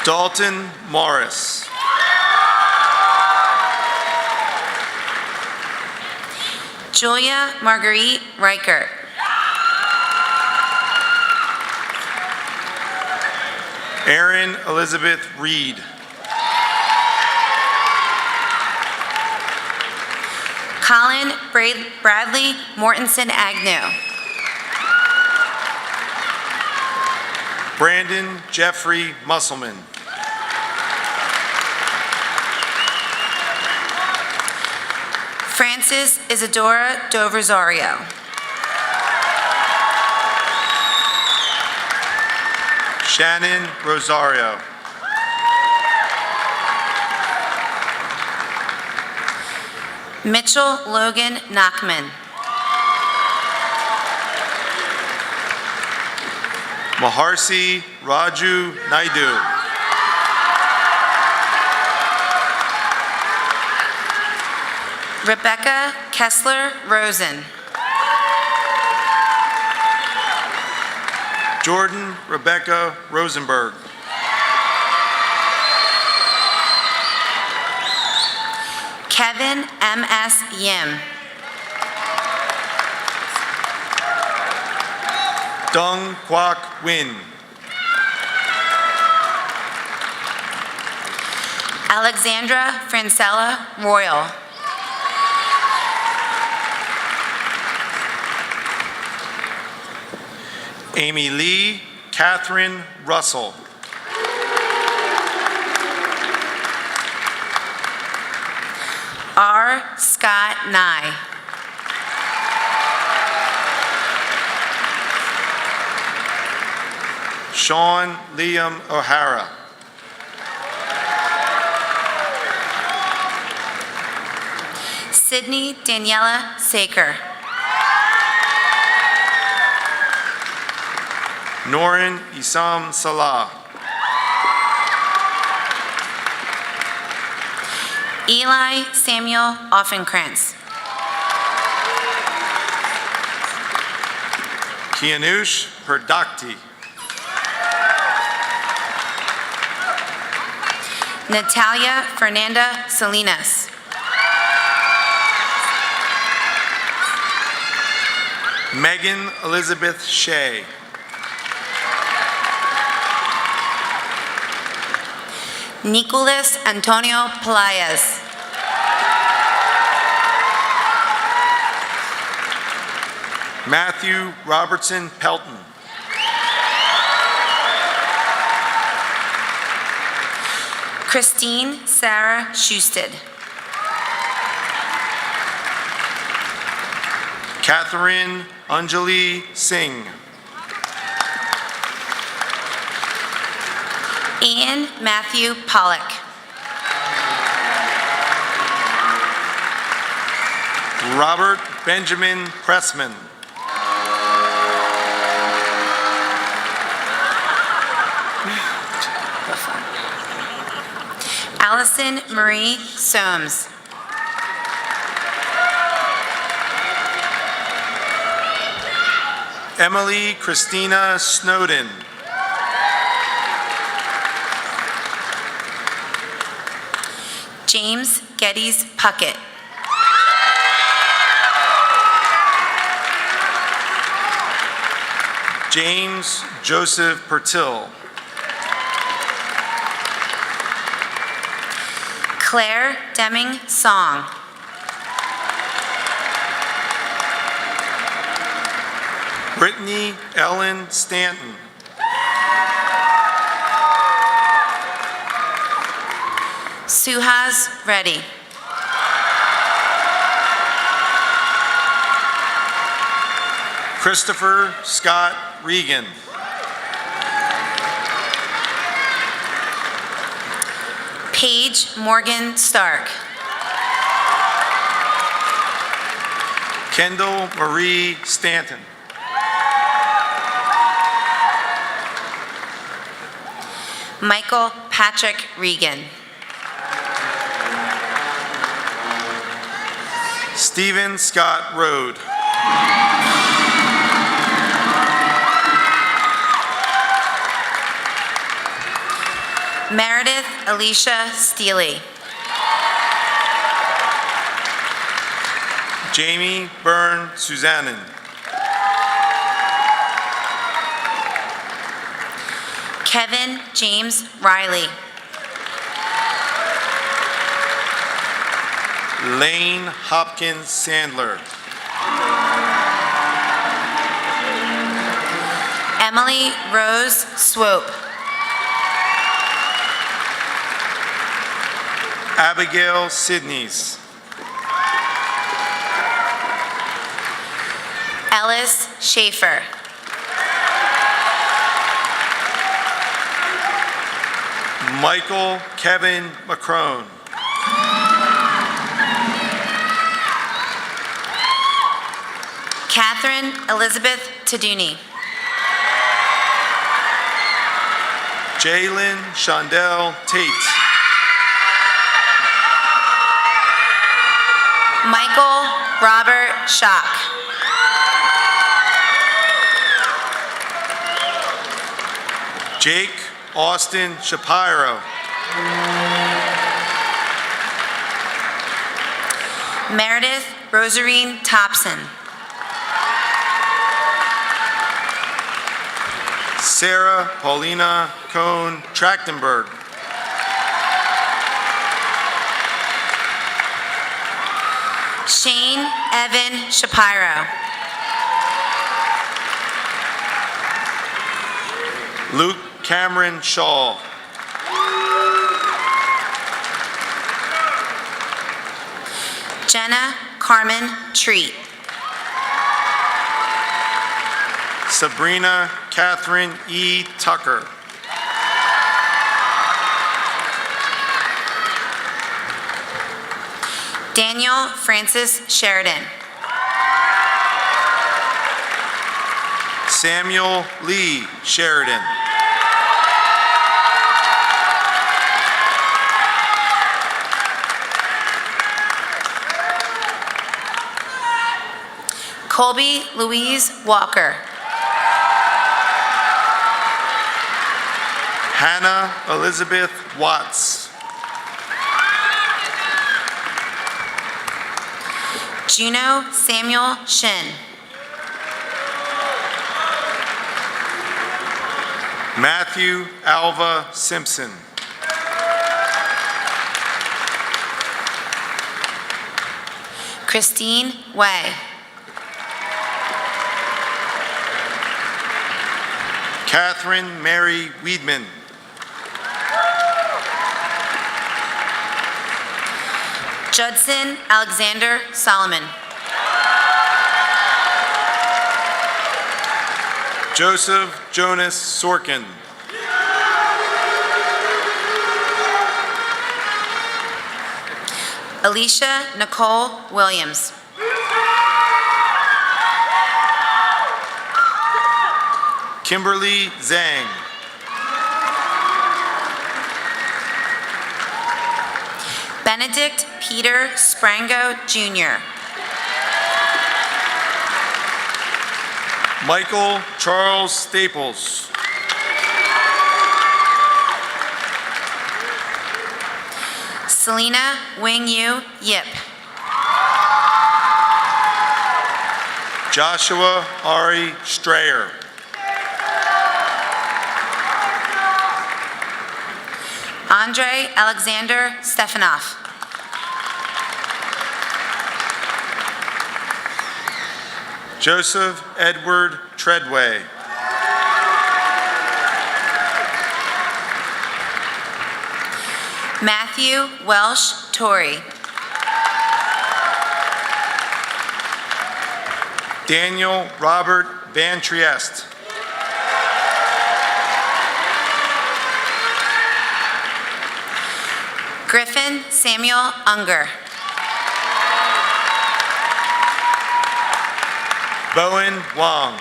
Dalton Morris. Julia Marguerite Reichert. Erin Elizabeth Reed. Colin Bradley Mortensen Agnew. Brandon Jeffrey Musselman. Francis Isadora Do Rosario. Shannon Rosario. Mitchell Logan Nachman. Maharsi Raju Naidu. Rebecca Kessler Rosen. Jordan Rebecca Rosenberg. Kevin M.S. Yim. Dung Kwok Win. Alexandra Francella Royal. Amy Lee Catherine Russell. R. Scott Nye. Sean Liam O'Hara. Sydney Daniela Saker. Norin Isam Salah. Eli Samuel Offenkrantz. Kianush Perdakti. Natalia Fernanda Salinas. Megan Elizabeth Shea. Nicolas Antonio Pelaez. Matthew Robertson Pelton. Christine Sarah Schusted. Catherine Anjali Singh. Ian Matthew Pollock. Robert Benjamin Pressman. Allison Marie Soames. Emily Christina Snowden. James Geddes Puckett. James Joseph Pertil. Claire Deming Song. Brittany Ellen Stanton. Suhas Reddy. Christopher Scott Regan. Paige Morgan Stark. Kendall Marie Stanton. Michael Patrick Regan. Stephen Scott Rode. Meredith Alicia Steely. Jamie Byrne Suzanin. Kevin James Riley. Lane Hopkins Sandler. Emily Rose Swope. Abigail Sidneys. Ellis Schaefer. Michael Kevin McCrone. Catherine Elizabeth Taduni. Jalen Shondell Tate. Michael Robert Schock. Jake Austin Shapiro. Meredith Rosarine Thompson. Sarah Paulina Cohn Trachtenberg. Shane Evan Shapiro. Luke Cameron Shaw. Jenna Carmen Treat. Sabrina Catherine E. Tucker. Daniel Francis Sheridan. Samuel Lee Sheridan. Colby Louise Walker. Hannah Elizabeth Watts. Juno Samuel Shin. Matthew Alva Simpson. Christine Way. Catherine Mary Weedman. Judson Alexander Solomon. Joseph Jonas Sorkin. Alicia Nicole Williams. Kimberly Zhang. Benedict Peter Sprango, Jr. Michael Charles Staples. Selena Wing Yu Yip. Joshua Ari Strayer. Andre Alexander Stefanoff. Joseph Edward Treadway. Matthew Welsh Torrey. Daniel Robert Van Trieste. Griffin Samuel Unger. Bowen Wong.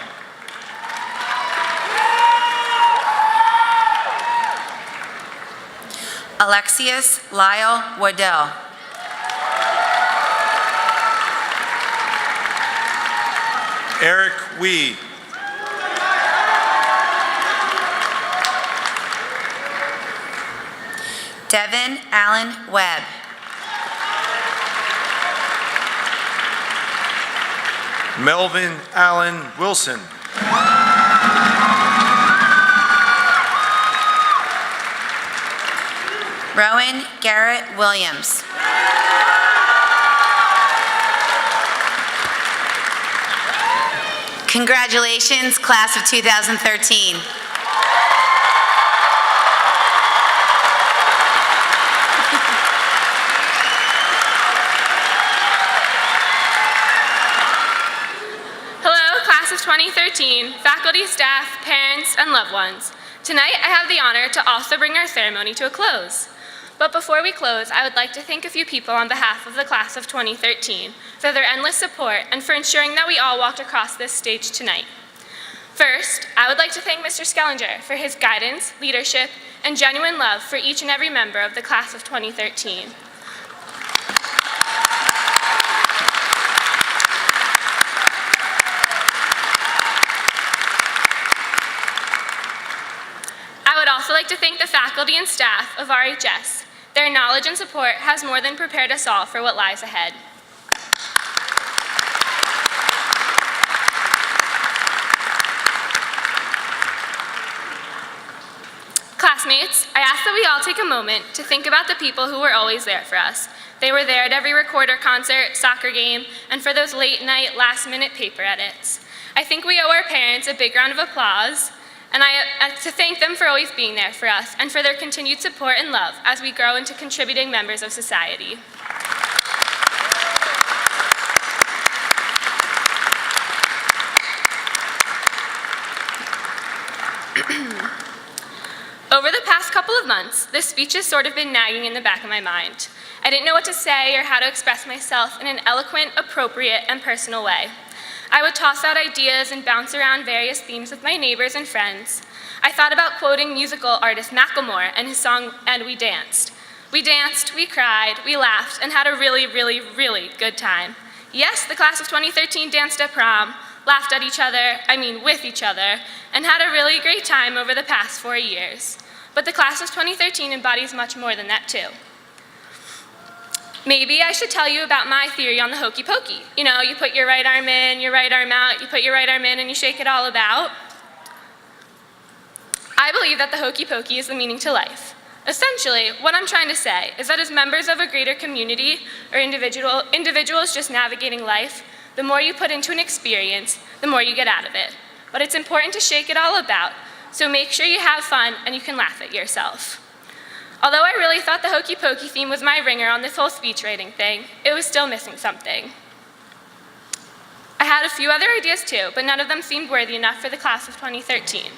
Alexius Lyle Waddell. Eric Wee. Devin Allen Webb. Melvin Allen Wilson. Rowan Garrett Williams. Congratulations, class of 2013. Hello, class of 2013, faculty, staff, parents, and loved ones. Tonight, I have the honor to also bring our ceremony to a close. But before we close, I would like to thank a few people on behalf of the class of 2013 for their endless support and for ensuring that we all walked across this stage tonight. First, I would like to thank Mr. Skellinger for his guidance, leadership, and genuine love for each and every member of the class of 2013. I would also like to thank the faculty and staff of RHS. Their knowledge and support has more than prepared us all for what lies ahead. Classmates, I ask that we all take a moment to think about the people who were always there for us. They were there at every recorder concert, soccer game, and for those late-night, last-minute paper edits. I think we owe our parents a big round of applause, and to thank them for always being there for us and for their continued support and love as we grow into contributing members of society. Over the past couple of months, this speech has sort of been nagging in the back of my mind. I didn't know what to say or how to express myself in an eloquent, appropriate, and personal way. I would toss out ideas and bounce around various themes with my neighbors and friends. I thought about quoting musical artist Macklemore and his song, And We Danced. We danced, we cried, we laughed, and had a really, really, really good time. Yes, the class of 2013 danced at prom, laughed at each other, with each other, and had a really great time over the past 4 years. But the class of 2013 embodies much more than that too. Maybe I should tell you about my theory on the hokey pokey. You know, you put your right arm in, your right arm out, you put your right arm in and you shake it all about. I believe that the hokey pokey is the meaning to life. Essentially, what I'm trying to say is that as members of a greater community or individuals just navigating life, the more you put into an experience, the more you get out of it. But it's important to shake it all about, so make sure you have fun and you can laugh at yourself. Although I really thought the hokey pokey theme was my ringer on this whole speech writing thing, it was still missing something. I had a few other ideas too, but none of them seemed worthy enough for the class of 2013.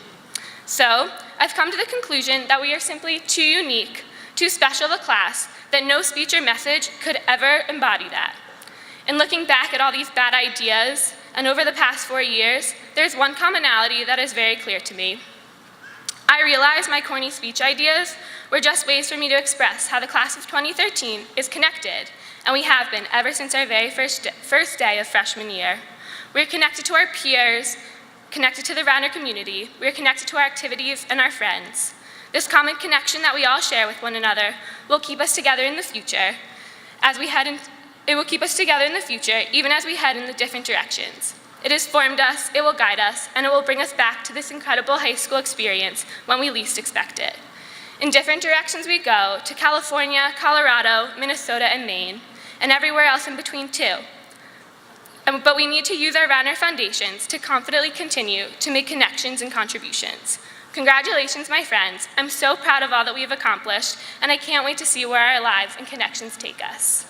So, I've come to the conclusion that we are simply too unique, too special of a class, that no speech or message could ever embody that. In looking back at all these bad ideas, and over the past 4 years, there's one commonality that is very clear to me. I realize my corny speech ideas were just ways for me to express how the class of 2013 is connected, and we have been ever since our very first day of freshman year. We're connected to our peers, connected to the Radnor community, we're connected to our activities and our friends. This common connection that we all share with one another will keep us together in the future, it will keep us together in the future, even as we head in the different directions. It has formed us, it will guide us, and it will bring us back to this incredible high school experience when we least expect it. In different directions we go, to California, Colorado, Minnesota, and Maine, and everywhere else in between too. But we need to use our Radnor foundations to confidently continue to make connections and contributions. Congratulations, my friends. I'm so proud of all that we have accomplished, and I can't wait to see where our lives and connections take us.